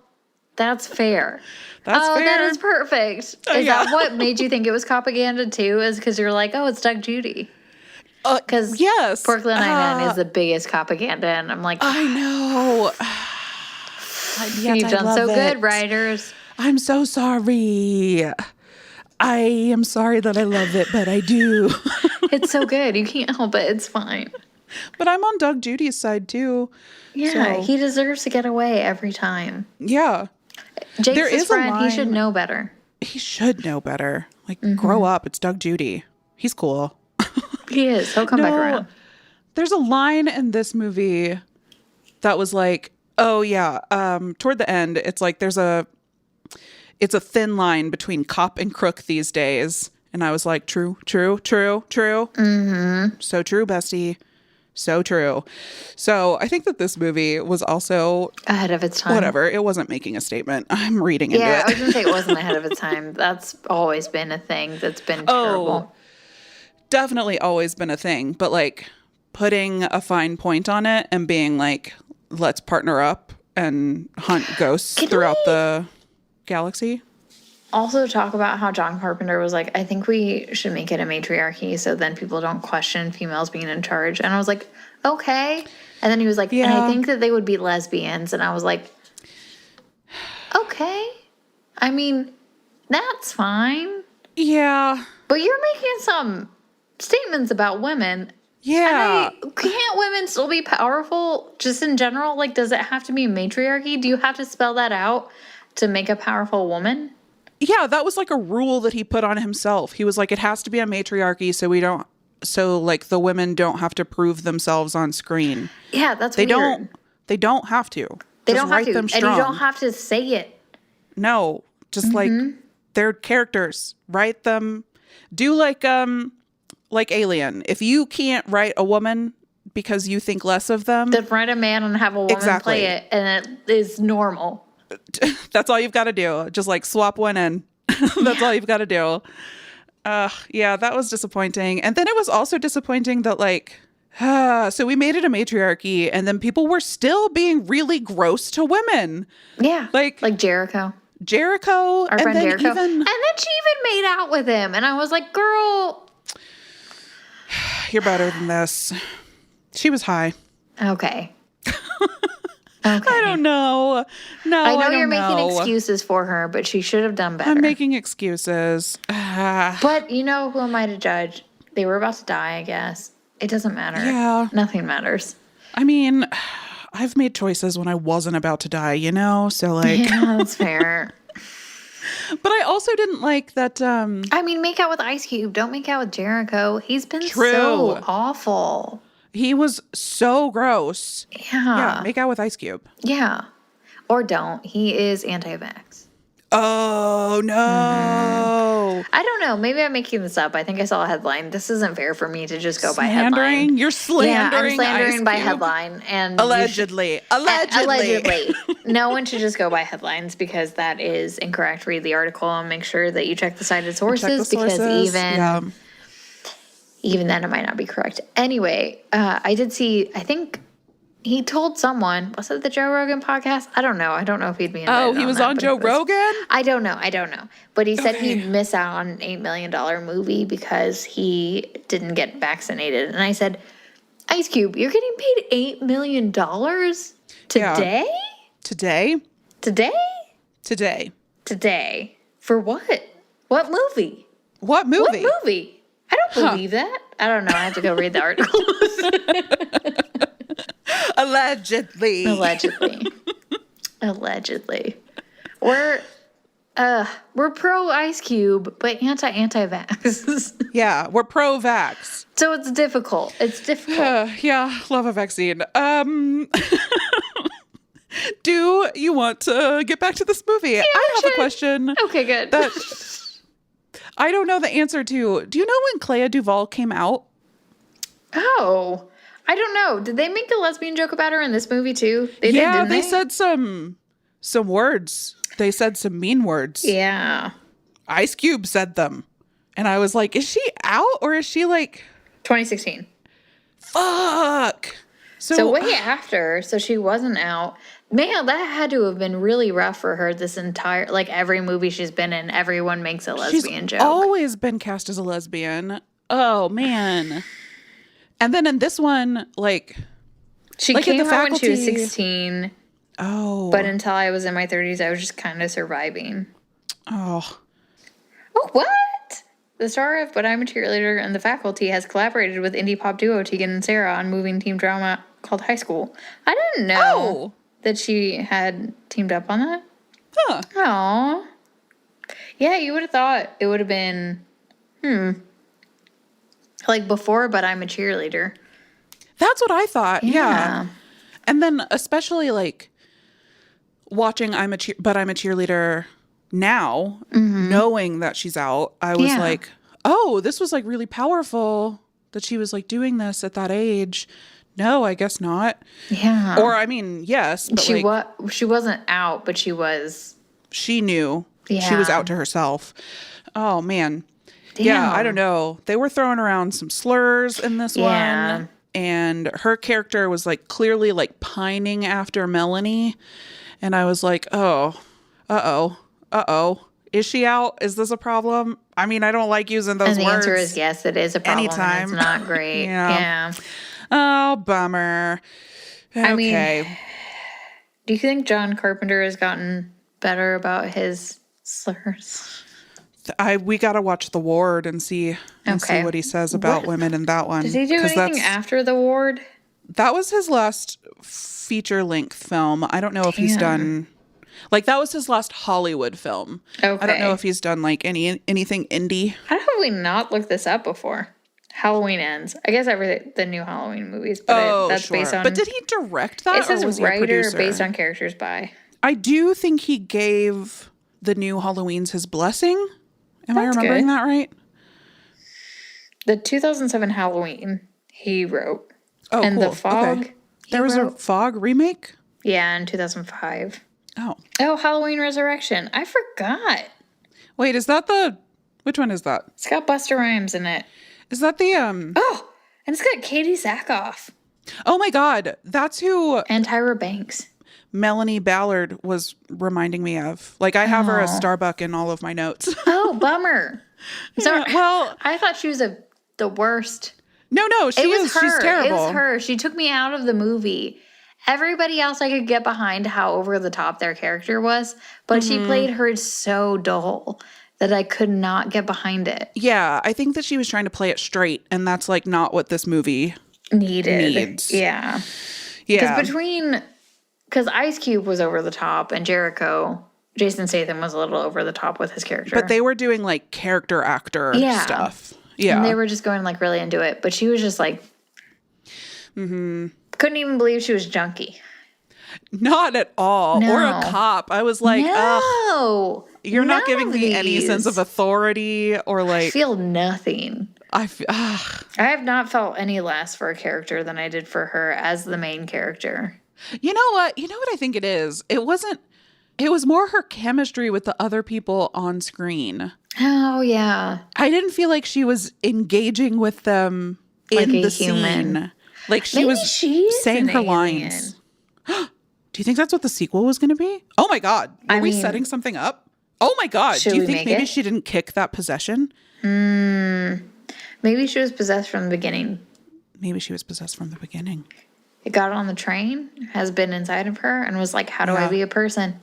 that's fair. That's fair. That is perfect. Is yeah. that what made you think it was propaganda too? Is because you're like, oh, it's Doug Judy. Because Yes. Brooklyn Nine-Nine is the biggest propaganda, and I'm like, I know. you've done so good, writers. I'm so sorry. I am sorry that I love it, but I do. It's so good. You can't help it. It's fine. But I'm on Doug Judy's side too. Yeah, So- he deserves to get away every time. Yeah. Jake's There his is a friend. He should line- know better. He should know better. Like, grow up. It's Doug Judy. He's cool. He is. He'll come back around. There's a line in this movie that was like, oh yeah, toward the end, it's like it's a thin line between cop and crook these days. And I was like, true. Mm-hmm. So true, bestie. So true. So I think that this movie was also Ahead of its time. whatever. It wasn't making a statement. I'm reading into Yeah, I was it. going to say it wasn't ahead of its time. That's always been a thing that's been terrible. Definitely always been a thing. But like putting a fine point on it and being like, let's partner up and hunt ghosts throughout the galaxy. Also talk about how John Carpenter was like, I think we should make it a matriarchy so then people don't question females being in charge. And I was like, okay. And then he was like, and I think that they would be lesbians. And I was like, okay. I mean, that's fine. Yeah. But you're making some statements about women. Yeah. Can't women still be powerful just in general? Like, does it have to be a matriarchy? Do you have to spell that out to make a powerful woman? Yeah, that was like a rule that he put on himself. He was like, it has to be a matriarchy so like the women don't have to prove themselves on screen. Yeah, that's They weird. they don't have to. They Just don't have write to. them And strong. you don't have to say it. No, just like they're characters. Write them Do like Alien. If you can't write a woman because you think less of them, Then write a man and have a woman play it, and it is normal. that's all you've got to do. Just like swap one in. That's all you've got to do. Yeah, that was disappointing. And then it was also disappointing that like, so we made it a matriarchy, and then people were still being really gross to women. Yeah. Like Jericho. Our friend Jericho. And then she even made out with him. And I was like, girl. You're better than this. She was high. Okay. I don't know. No, I know don't you're know. making excuses for her, but she should have done better. I'm making excuses. But you know, who am I to judge? They were about to die, I guess. It doesn't matter. Yeah. Nothing matters. I mean, I've made choices when I wasn't about to die, you know? So like... Yeah, that's fair. But I also didn't like that... I mean, make out with Ice Cube. Don't make out with Jericho. He's been so awful. He was so gross. Yeah. Make out with Ice Cube. Yeah. Or don't. He is anti-vax. Oh, no. Mm-hmm. I don't know. Maybe I'm making this up. I think I saw a headline. This isn't fair for me to just go by headline. You're slandering. Yeah, I'm slandering Ice by Cube. headline. And Allegedly. No one should just go by headlines because that is incorrect. Read the article and make sure that you check the cited sources, because even then it might not be correct. Anyway, I did see, I think he told someone, was it the Joe Rogan podcast? I don't know. I don't know if he'd be invited. Oh, he was on Joe Rogan? I don't know. But he said he'd miss out on an $8 million movie because he didn't get vaccinated. And I said, Ice Cube, you're getting paid $8 million today? Yeah. Today? Today. For what? What movie? What movie? I don't believe that. I don't know. I have to go read the article. Allegedly. We're pro Ice Cube, but anti-vax. Yeah, we're pro-vax. So it's difficult. Yeah, love a vaccine. Do you want to get back to this movie? Yeah, I have a question. Okay, good. That I don't know the answer to. Do you know when Clea Duvall came out? Oh, I don't know. Did they make a lesbian joke about her in this movie too? They did, didn't they? They said some words. They said some mean words. Yeah. Ice Cube said them. And I was like, is she out or is she like 2016. Fuck. So way after, so she wasn't out. Man, that had to have been really rough for her this entire, like every movie she's been in, everyone makes a lesbian joke. She's always been cast as a lesbian. Oh, man. And then in this one, like... She came out when she was 16. Oh. But until I was in my 30s, I was just kind of surviving. Oh. Oh, what? The star of But I'm a Cheerleader and the faculty has collaborated with indie pop duo Tegan and Sarah on moving teen drama called High School. I didn't know that she had teamed up on that. Huh. Aw. Yeah, you would have thought it would have been, like before But I'm a Cheerleader. That's what I thought. Yeah. And then especially like watching But I'm a Cheerleader now, knowing that she's out, I was like, oh, this was like really powerful that she was like doing this at that age. No, I guess not. Yeah. Or I mean, yes, but she wasn't out, but she was. She knew. Yeah. She was out to herself. Oh man. Damn. Yeah, I don't know. They were throwing around some slurs in this one. And her character was like clearly like pining after Melanie. And I was like, oh, is she out? Is this a problem? I mean, I don't like using those words. And the answer is yes, it is a problem. Anytime. And it's not great. Yeah. Oh, bummer. Okay. I mean, do you think John Carpenter has gotten better about his slurs? We got to watch The Ward and see what he says about women in that one. Did he do anything after The Ward? That was his last feature-length film. I don't know if he's done... Like, that was his last Hollywood film. Okay. I don't know if he's done, like, anything indie. How have we not looked this up before? Halloween Ends. I guess the new Halloween movies. But that's based on... But did he direct that, it says or was he a writer producer? Based on characters by... I do think he gave the new Halloweens his blessing. Am I remembering that right? The 2007 Halloween he wrote. Oh, and cool. The Fog. Okay. There was a Fog remake? Yeah, in 2005. Oh. Oh, Halloween Resurrection. I forgot. Wait, is that which one is that? It's got Busta Rhymes in it. Is that the Oh, and it's got Katie Sackhoff. Oh my God, that's who And Tyra Banks. Melanie Ballard was reminding me of. Like, I have her as Starbuck in all of my notes. Oh, bummer. Sorry. Yeah, well, I thought she was the worst. No, she's terrible. It was her. She took me out of the movie. Everybody else I could get behind how over the top their character was, but she played her so dull that I could not get behind it. Yeah, I think that she was trying to play it straight, and that's like not what this movie needs. Yeah. Yeah. Because Ice Cube was over the top and Jason Statham was a little over the top with his character. But they were doing like character actor stuff. Yeah. And they were just going like really into it. But she was just like, couldn't even believe she was junkie. Not at all. No. Or a cop. I was like, no, you're not giving of me any these. sense of authority or like. I feel nothing. I have not felt any less for a character than I did for her as the main character. You know what I think it is? It was more her chemistry with the other people on screen. Oh, yeah. I didn't feel like she was engaging with them Like in a the human. scene. Like she Maybe was she's saying an her alien. lines. Do you think that's what the sequel was going to be? Oh my God. Are we setting something up? Oh my God. Should Do you we think make maybe it? she didn't kick that possession? Maybe she was possessed from the beginning. Maybe she was possessed from the beginning. It got on the train, has been inside of her, and was like, how do I be a person?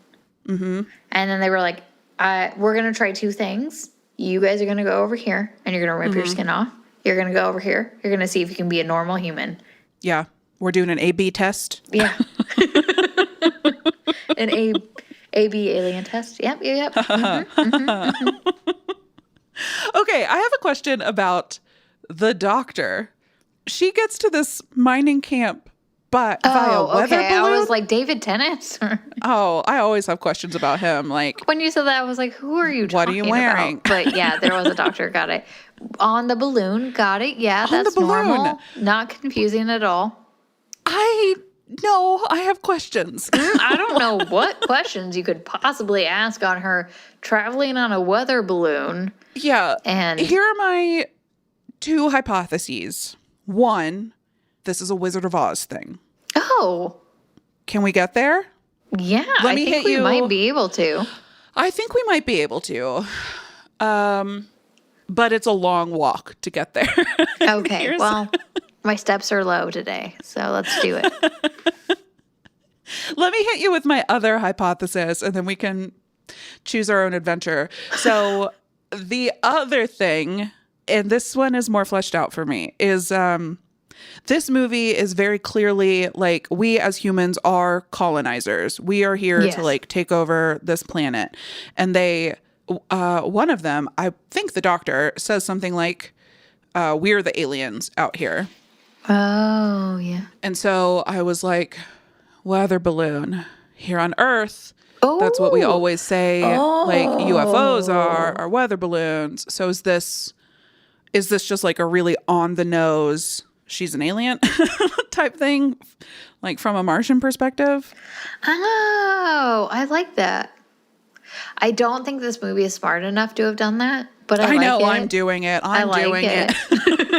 Mm-hmm. And then they were like, we're going to try two things. You guys are going to go over here, and you're going to rip your skin off. You're going to go over here. You're going to see if you can be a normal human. Yeah. We're doing an A/B test. Yeah. An A/B alien test. Yep. Okay, I have a question about the doctor. She gets to this mining camp, but via weather balloon. I was like, David Tennant? Oh, I always have questions about him. Like, When you said that, I was like, who are you talking what are you wearing? about? But yeah, there was a doctor. Got it. On the balloon. Got it. Yeah, that's the balloon. normal. Not confusing at all. I have questions. I don't know what questions you could possibly ask on her traveling on a weather balloon. Yeah. And here are my two hypotheses. One, this is a Wizard of Oz thing. oh, Can we get there? yeah, Let I me think hit we you. might be able to. I think we might be able to. But it's a long walk to get there. Okay, well, my steps are low today, so let's do it. Let me hit you with my other hypothesis, and then we can choose our own adventure. So the other thing, and this one is more fleshed out for me, is this movie is very clearly like we as humans are colonizers. We are here Yes. to like take over this planet. And they, one of them, I think the doctor says something like, we're the aliens out here. Oh, yeah. And so I was like, weather balloon here on Earth. That's what we always say. Like UFOs are weather balloons. So is this just like a really on the nose, she's an alien type thing, like from a Martian perspective? Oh, I like that. I don't think this movie is smart enough to have done that, but I I like know it. I'm doing it. I'm like doing it.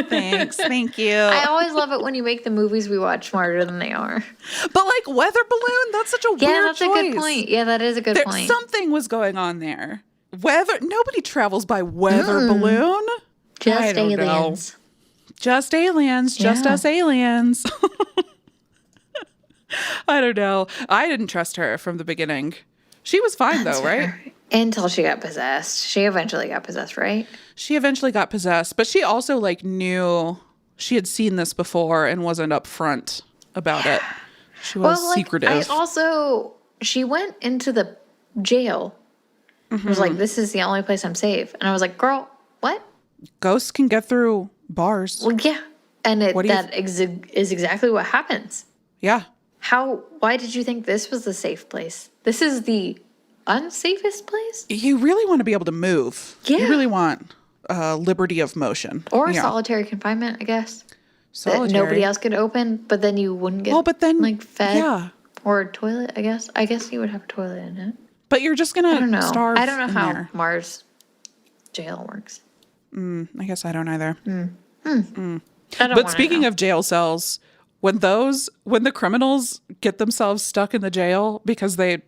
Thanks. Thank you. I always love it when you make the movies we watch smarter than they are. But like weather balloon, that's such a Yeah, weird that's choice. a good point. Yeah, that is a good point. Something was going on there. Nobody travels by weather balloon. I Just don't know. aliens. Just aliens. Just Yeah. us aliens. I don't know. I didn't trust her from the beginning. She was fine though, right? Until she got possessed. She eventually got possessed, right? She eventually got possessed, but she also like knew she had seen this before and wasn't upfront about it. She was secretive. She went into the jail. Was like, this is the only place I'm safe. And I was like, girl, what? Ghosts can get through bars. Well, yeah. And is exactly what happens. Yeah. Why did you think this was the safe place? This is the unsafest place? You really want to be able to move. Yeah. You really want. liberty of motion. Or Yeah. solitary confinement, I guess. Solitary. That nobody else could open, but then you wouldn't get but then, like fed. yeah. Or a toilet, I guess. I guess you would have a toilet in it. But you're just going I don't to know. starve I don't know in how there. Mars jail works. I guess I don't either. I don't But speaking of jail cells, when the criminals get themselves stuck in the jail because they,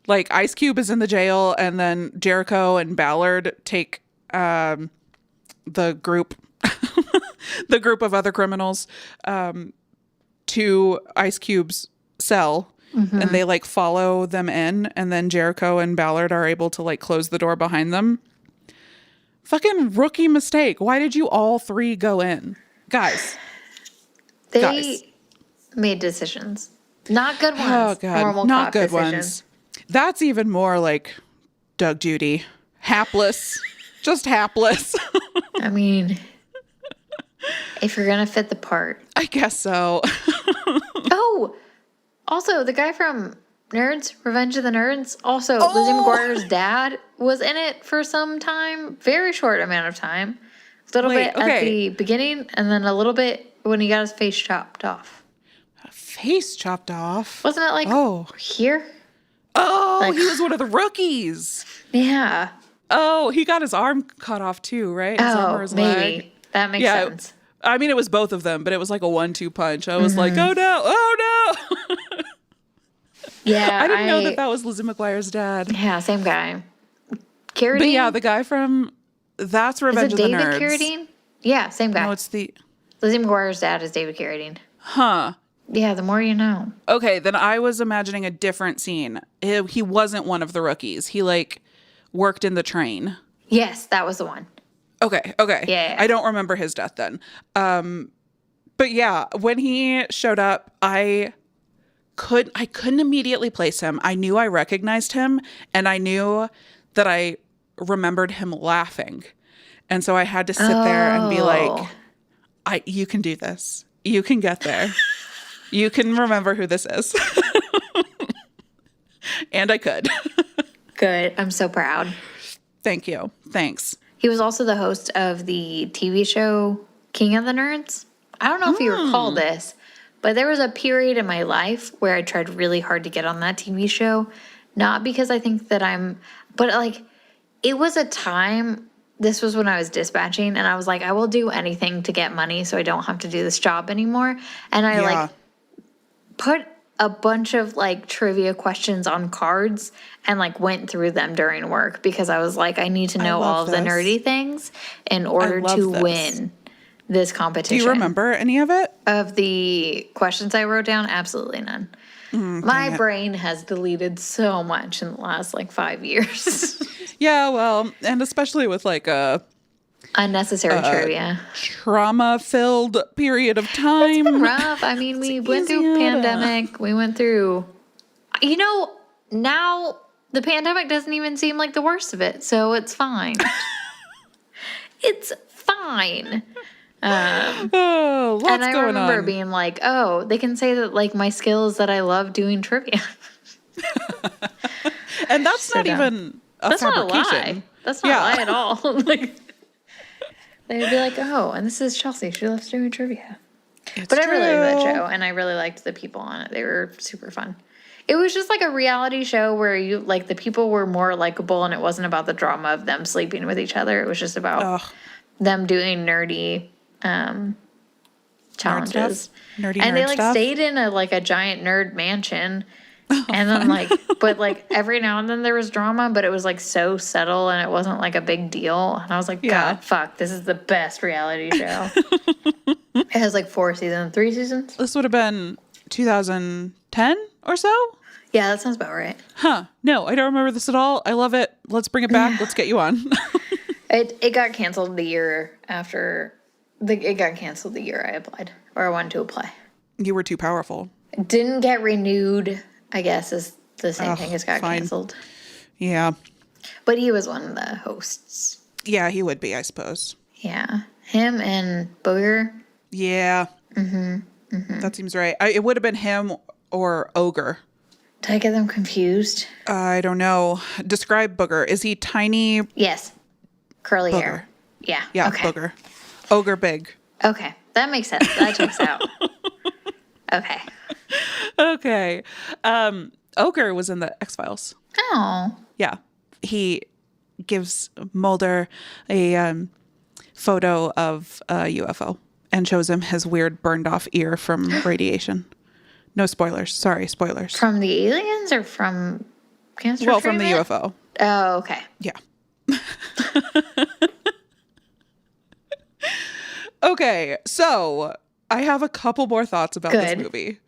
like, Ice Cube is in the jail and then Jericho and Ballard take the group of other criminals to Ice Cube's cell, and they like follow them in, and then Jericho and Ballard are able to like close the door behind them. Fucking rookie mistake. Why did you all three go in? Guys. They made decisions. Not good ones. Oh, God. Normal Not cop good decisions. ones. That's even more like Doug Judy. Hapless. Just hapless. I mean, if you're going to fit the part. I guess so. Oh, also, the guy from Nerds, Revenge of the Nerds, also Lizzie McGuire's dad was in it for some time. Very short amount of time. A little bit at the beginning, and then a little bit when he got his face chopped off. Face chopped off? Wasn't it like here? Oh, Like- he was one of the rookies. Yeah. Oh, he got his arm cut off too, right? His arm or his maybe. leg. That makes sense. I mean, it was both of them, but it was like a 1-2 punch. I was like, oh no. Yeah. I didn't know that was Lizzie McGuire's dad. Yeah, same guy. Carradine? But yeah, the guy from That's Revenge Is it of the David Nerds. Carradine? Yeah, same guy. No, it's the... Lizzie McGuire's dad is David Carradine. Huh. Yeah, the more you know. Okay, then I was imagining a different scene. He wasn't one of the rookies. He, like, worked in the train. Yes, that was the one. Okay. Yeah. I don't remember his death then. But yeah, when he showed up, I couldn't immediately place him. I knew I recognized him, and I knew that I remembered him laughing. And so I had to sit there and be like, you can do this. You can get there. You can remember who this is. And I could. Good. I'm so proud. Thank you. Thanks. He was also the host of the TV show King of the Nerds. I don't know if you recall this, but there was a period in my life where I tried really hard to get on that TV show. Not because I think that but like, it was a time, this was when I was dispatching, and I was like, I will do anything to get money so I don't have to do this job anymore. And I like put a bunch of like trivia questions on cards and like went through them during work because I was like, I need to know all of the nerdy things in order to win this competition. Do you remember any of it? Of the questions I wrote down? Absolutely none. My brain has deleted so much in the last like 5 years. Yeah, well, and especially with like a unnecessary trivia, trauma-filled period of time. It's been rough. I mean, we went through pandemic. We went through, now the pandemic doesn't even seem like the worst of it, so it's fine. It's fine. Lots and I going remember on. being like, oh, they can say that like my skill is that I love doing trivia. And that's not even a fabrication. Not a lie. That's not a lie at all. Like, they'd be like, oh, and this is Chelsea. She loves doing trivia. But I really liked that show, and I really liked the people on it. They were super fun. It was just like a reality show where the people were more likable, and it wasn't about the drama of them sleeping with each other. It was just about them doing nerdy challenges. And they stayed in a giant nerd mansion. And then but every now and then there was drama, but it was so subtle and it wasn't a big deal. And I was like, God, fuck, this is the best reality show. It has 4 seasons, 3 seasons. This would have been 2010 or so? Yeah, that sounds about right. Huh. No, I don't remember this at all. I love it. Let's bring it back. Let's get you on. It got canceled the year after. It got canceled the year I applied, or I wanted to apply. You were too powerful. It didn't get renewed, I guess, is the same thing as got canceled. Yeah. But he was one of the hosts. Yeah, he would be, I suppose. Yeah. Him and Booger. Yeah. That seems right. It would have been him or Ogre. Did I get them confused? I don't know. Describe Booger. Is he tiny? Yes. Curly hair. Yeah. Yeah, Okay. booger. Ogre big. Okay. That makes sense. That checks out. Okay. Okay. Ogre was in the X-Files. Oh. Yeah. He gives Mulder a photo of a UFO and shows him his weird burned off ear from radiation. No spoilers. Sorry, spoilers. From the aliens or from cancer Well, from the treatment? UFO. Oh, okay. Yeah. Okay, so I have a couple more thoughts about this Good. movie.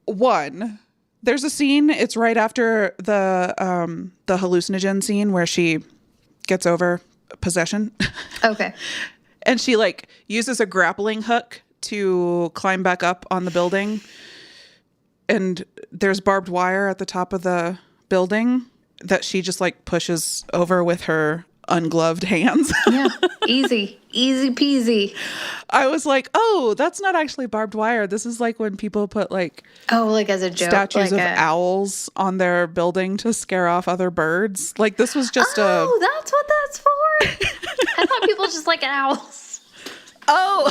One, there's a scene, it's right after the hallucinogen scene where she gets over possession. Okay. And she like uses a grappling hook to climb back up on the building. And there's barbed wire at the top of the building that she just like pushes over with her ungloved hands. Yeah. Easy. Easy peasy. I was like, oh, that's not actually barbed wire. This is like when people put like Oh, like as a joke. statues like of owls on their building to scare off other birds. Like this was just Oh, that's what that's for? I thought people just like owls. Oh.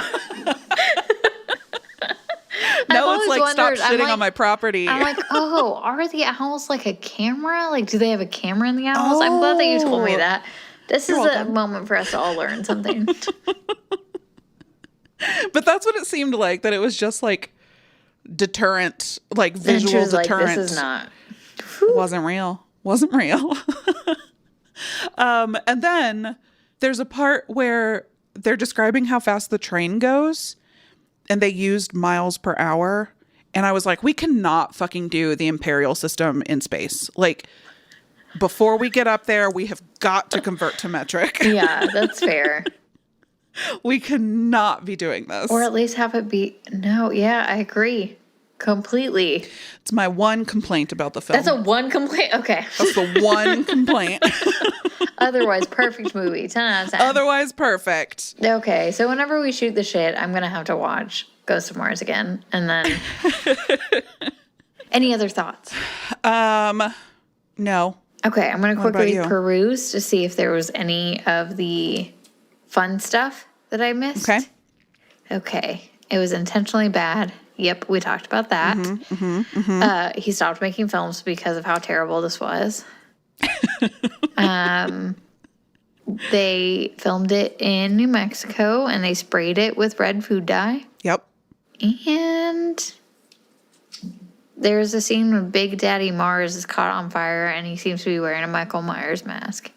No, it's like, stop shitting on my property. I'm like, oh, are the owls like a camera? Like, do they have a camera in the owls? I'm glad that you told me that. This is a moment for us to all learn something. But that's what it seemed like, that it was just like deterrent, like visual deterrent. Like, this is not. Wasn't real. Wasn't real. And then there's a part where they're describing how fast the train goes and they used miles per hour. And I was like, we cannot fucking do the imperial system in space. Like, before we get up there, we have got to convert to metric. Yeah, that's fair. We cannot be doing this. Or at least have it be. No, yeah, I agree. Completely. It's my one complaint about the film. That's a one complaint. Okay. That's the one complaint. Otherwise, perfect movie. 10 out of 10. Otherwise, perfect. Okay, so whenever we shoot the shit, I'm going to have to watch Ghost of Mars again. And then. Any other thoughts? No. Okay, I'm going to What about quickly you? peruse to see if there was any of the fun stuff that I missed. Okay. Okay. It was intentionally bad. Yep, we talked about that. He stopped making films because of how terrible this was. They filmed it in New Mexico and they sprayed it with red food dye. Yep. And there's a scene when Big Daddy Mars is caught on fire and he seems to be wearing a Michael Myers mask.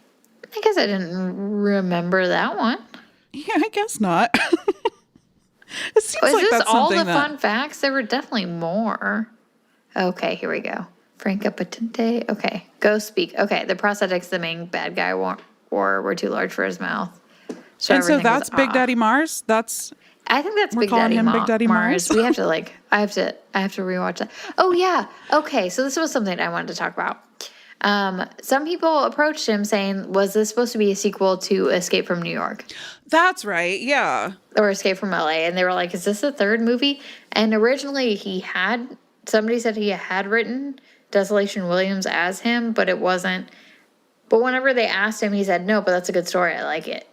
I guess I didn't remember that one. Yeah, I guess not. It seems Is like this that's all something the fun facts? There were definitely more. Okay, here we go. Franca Potente. Okay, go speak. Okay, the prosthetics the main bad guy wore were too large for his mouth. And so everything was that's Big off. Daddy Mars? That's I think that's We're Big calling Daddy, him Big Daddy Mars? We have to like. I have to rewatch that. Oh yeah. Okay. So this was something I wanted to talk about. Some people approached him saying, "Was this supposed to be a sequel to Escape from New York That's right. Yeah. or Escape from LA?" And they were like, "Is this the third movie?" And originally, somebody said he had written Desolation Williams as him, but it wasn't. But whenever they asked him, he said, "No, but that's a good story. I like it."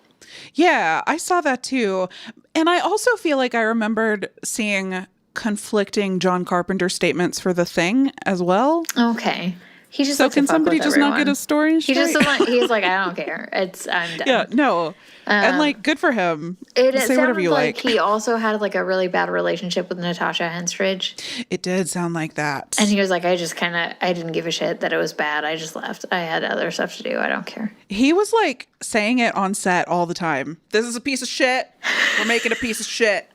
Yeah, I saw that too. And I also feel like I remembered seeing conflicting John Carpenter statements for The Thing as well. Okay. He just So likes to can fuck somebody with just not everyone. get his story He straight? just doesn't. He's like, I don't care. I'm done. Yeah, no. And like, good for him. It Say whatever sounded you like like. he also had like a really bad relationship with Natasha Henstridge, It did sound like that. and he was like, I didn't give a shit that it was bad. I just left. I had other stuff to do. I don't care. He was like saying it on set all the time. This is a piece of shit. We're making a piece of shit.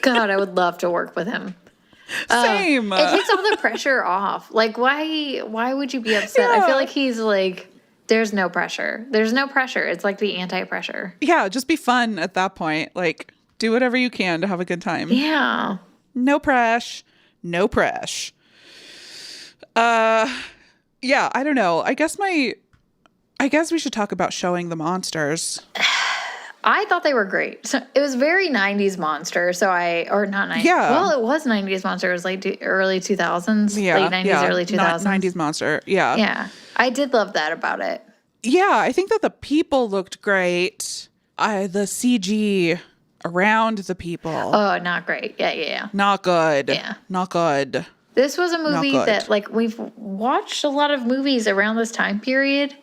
God, I would love to work with him. Same. It takes all the pressure off. Like, why would you be upset? I Yeah. feel like he's like, there's no pressure. There's no pressure. It's like the anti-pressure. Yeah, just be fun at that point. Like, do whatever you can to have a good time. Yeah. No press. No press. Yeah, I don't know. I guess we should talk about Showing the Monsters. I thought they were great. So it was very 90s monster. Or not 90s. Yeah. Well, it was 90s monster. It was like early 2000s. Yeah. Late 90s, yeah. early 2000s. 90s monster. Yeah. Yeah. I did love that about it. Yeah, I think that the people looked great. The CG around the people. Oh, not great. Yeah. Not good. Yeah. Not good. This was a movie good. that, like, we've watched a lot of movies around this time period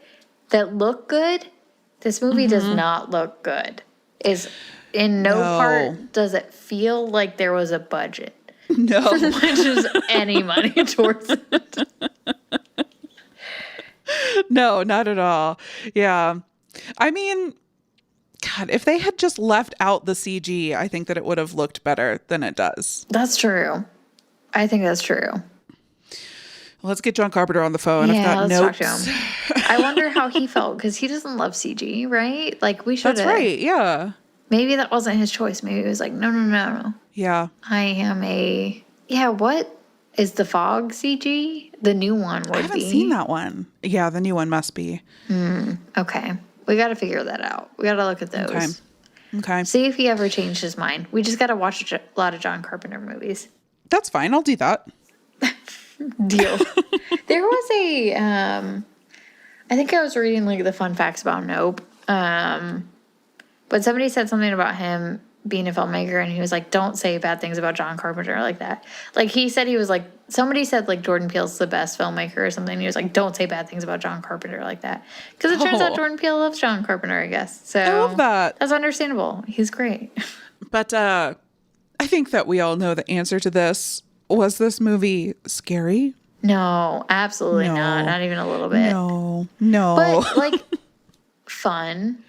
that look good. This movie does not look good. Is in no part does it feel like there was a budget. No. Just any money towards it. No, not at all. Yeah. I mean, God, if they had just left out the CG, I think that it would have looked better than it does. That's true. I think that's true. Let's get John Carpenter on the phone. I've got notes. Talk to him. I wonder how he felt because he doesn't love CG, right? Like we should. That's right. Yeah. Maybe that wasn't his choice. Maybe it was like, no. Yeah. I am what is the Fog CG? The new one would be. I haven't seen that one. Yeah, the new one must be. Okay. We got to figure that out. We got to look at those. Okay. See if he ever changed his mind. We just got to watch a lot of John Carpenter movies. That's fine. I'll do that. Deal. There was I think I was reading like the fun facts about Nope. But somebody said something about him being a filmmaker and he was like, don't say bad things about John Carpenter like that. Like he said he was like, somebody said like Jordan Peele's the best filmmaker or something. He was like, don't say bad things about John Carpenter like that. Because it turns out Jordan Peele loves John Carpenter, I guess. So I love that. That's understandable. He's great. But I think that we all know the answer to this. Was this movie scary? No, absolutely not. Not even a little bit. No. But like fun.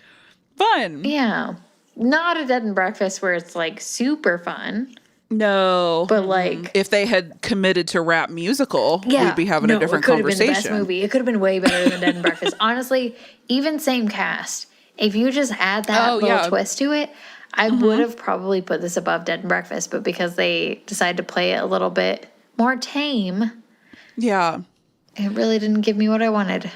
Fun. Yeah. Not a bed and breakfast where it's like super fun. No. But like if they had committed to rap musical, we'd be having a different conversation. It could have been the best movie. It could have been way better than Dead and Breakfast. Honestly, even same cast. If you just add that little twist to it, I would have probably put this above Dead and Breakfast, but because they decided to play it a little bit more tame, yeah, it really didn't give me what I wanted.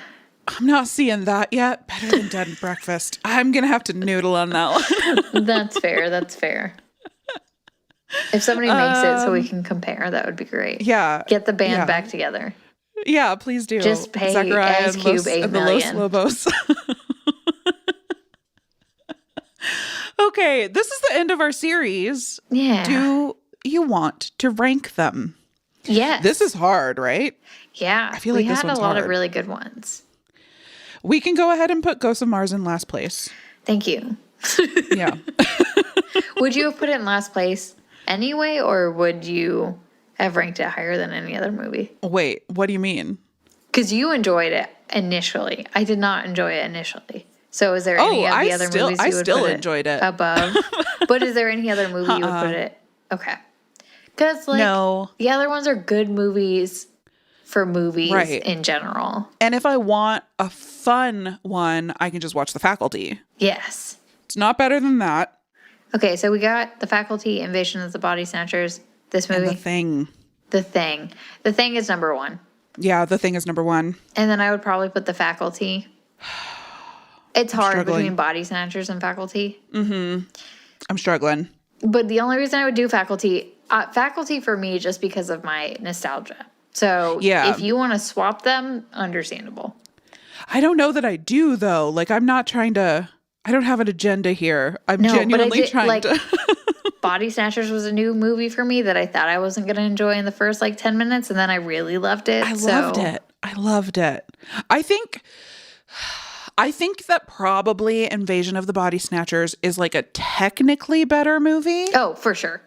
I'm not seeing that yet. Better than Dead and Breakfast. I'm gonna have to noodle on that one. That's fair. If somebody makes it so we can compare, that would be great. Yeah. Get the band back together. Yeah, please do. Just pay Zachariah Ice Cube $8 million. The Los Lobos. Okay, this is the end of our series. Yeah. Do you want to rank them? Yes. This is hard, right? Yeah. I feel like this one's had a lot hard. of really good ones. We can go ahead and put Ghosts of Mars in last place. Thank you. Yeah. Would you have put it in last place anyway, or would you have ranked it higher than any other movie? Wait, what do you mean? Because you enjoyed it initially. I did not enjoy it initially. So is there any of the other movies you would still put enjoyed it above? But is there any other movie you would put it? Okay. Because like the other ones are good movies for movies in general. And if I want a fun one, I can just watch The Faculty. Yes. It's not better than that. Okay, so we got The Faculty, Invasion of the Body Snatchers, this movie. And The Thing. The Thing. The Thing is number one. Yeah, The Thing is number one. And then I would probably put The Faculty. It's hard between Body Snatchers and Faculty. Mm-hmm. I'm struggling. But the only reason I would do Faculty for me, just because of my nostalgia. So if you want to swap them, understandable. I don't know that I do, though. Like, I'm not trying to... I don't have an agenda here. I'm genuinely trying to... Body Snatchers was a new movie for me that I thought I wasn't going to enjoy in the first, 10 minutes, and then I really loved it. I loved it. I think that probably Invasion of the Body Snatchers is, a technically better movie. Oh, for sure.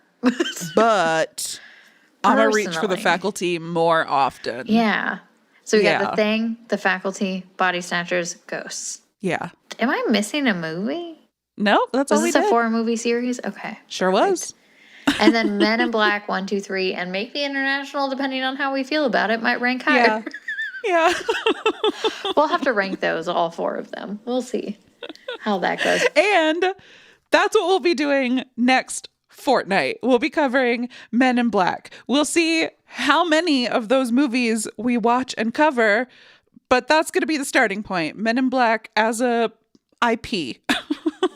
But I'm going to reach for The Faculty more often. Yeah. So we got The Thing, The Faculty, Body Snatchers, Ghosts. Yeah. Am I missing a movie? No, that's all we did. Was this a 4-movie series? Okay. Sure was. And then Men in Black 1, 2, 3, and maybe International, depending on how we feel about it, might rank higher. Yeah. We'll have to rank those, all 4 of them. We'll see how that goes. And that's what we'll be doing next fortnight. We'll be covering Men in Black. We'll see how many of those movies we watch and cover, but that's going to be the starting point. Men in Black as a IP.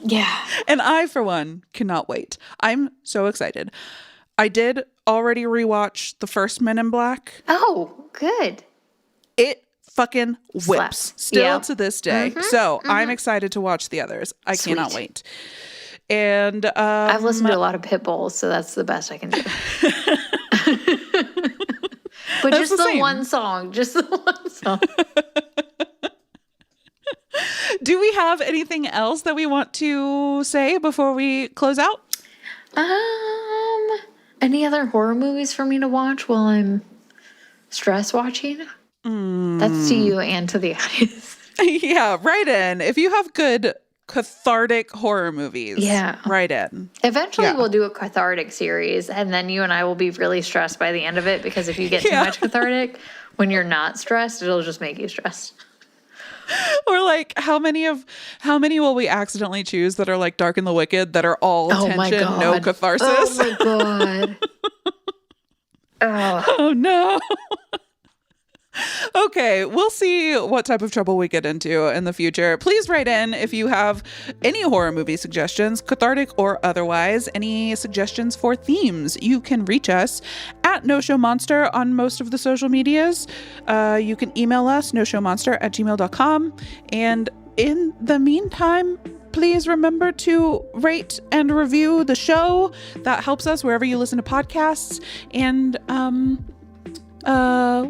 Yeah. And I, for one, cannot wait. I'm so excited. I did already rewatch the first Men in Black. Oh, good. It fucking whips Slaps. still Yeah. to this day. So I'm excited to watch the others. I cannot wait. And I've listened to a lot of Pitbulls, so that's the best I can do. But just the one song. Just the one song. Do we have anything else that we want to say before we close out? Any other horror movies for me to watch while I'm stress watching? That's to you and to the audience. Yeah, write in. If you have good cathartic horror movies, write in. Eventually we'll do a cathartic series, and then you and I will be really stressed by the end of it, because if you get too much cathartic, when you're not stressed, it'll just make you stressed. Or like how many will we accidentally choose that are like Dark and the Wicked, that are all tension, no catharsis? Oh my god. Oh no. Okay, we'll see what type of trouble we get into in the future. Please write in if you have any horror movie suggestions, cathartic or otherwise, any suggestions for themes. You can reach us at No Show Monster on most of the social medias. You can email us, noshowmonster@gmail.com. And in the meantime, please remember to rate and review the show. That helps us wherever you listen to podcasts. And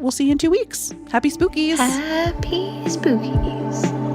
we'll see you in 2 weeks. Happy spookies. Happy spookies.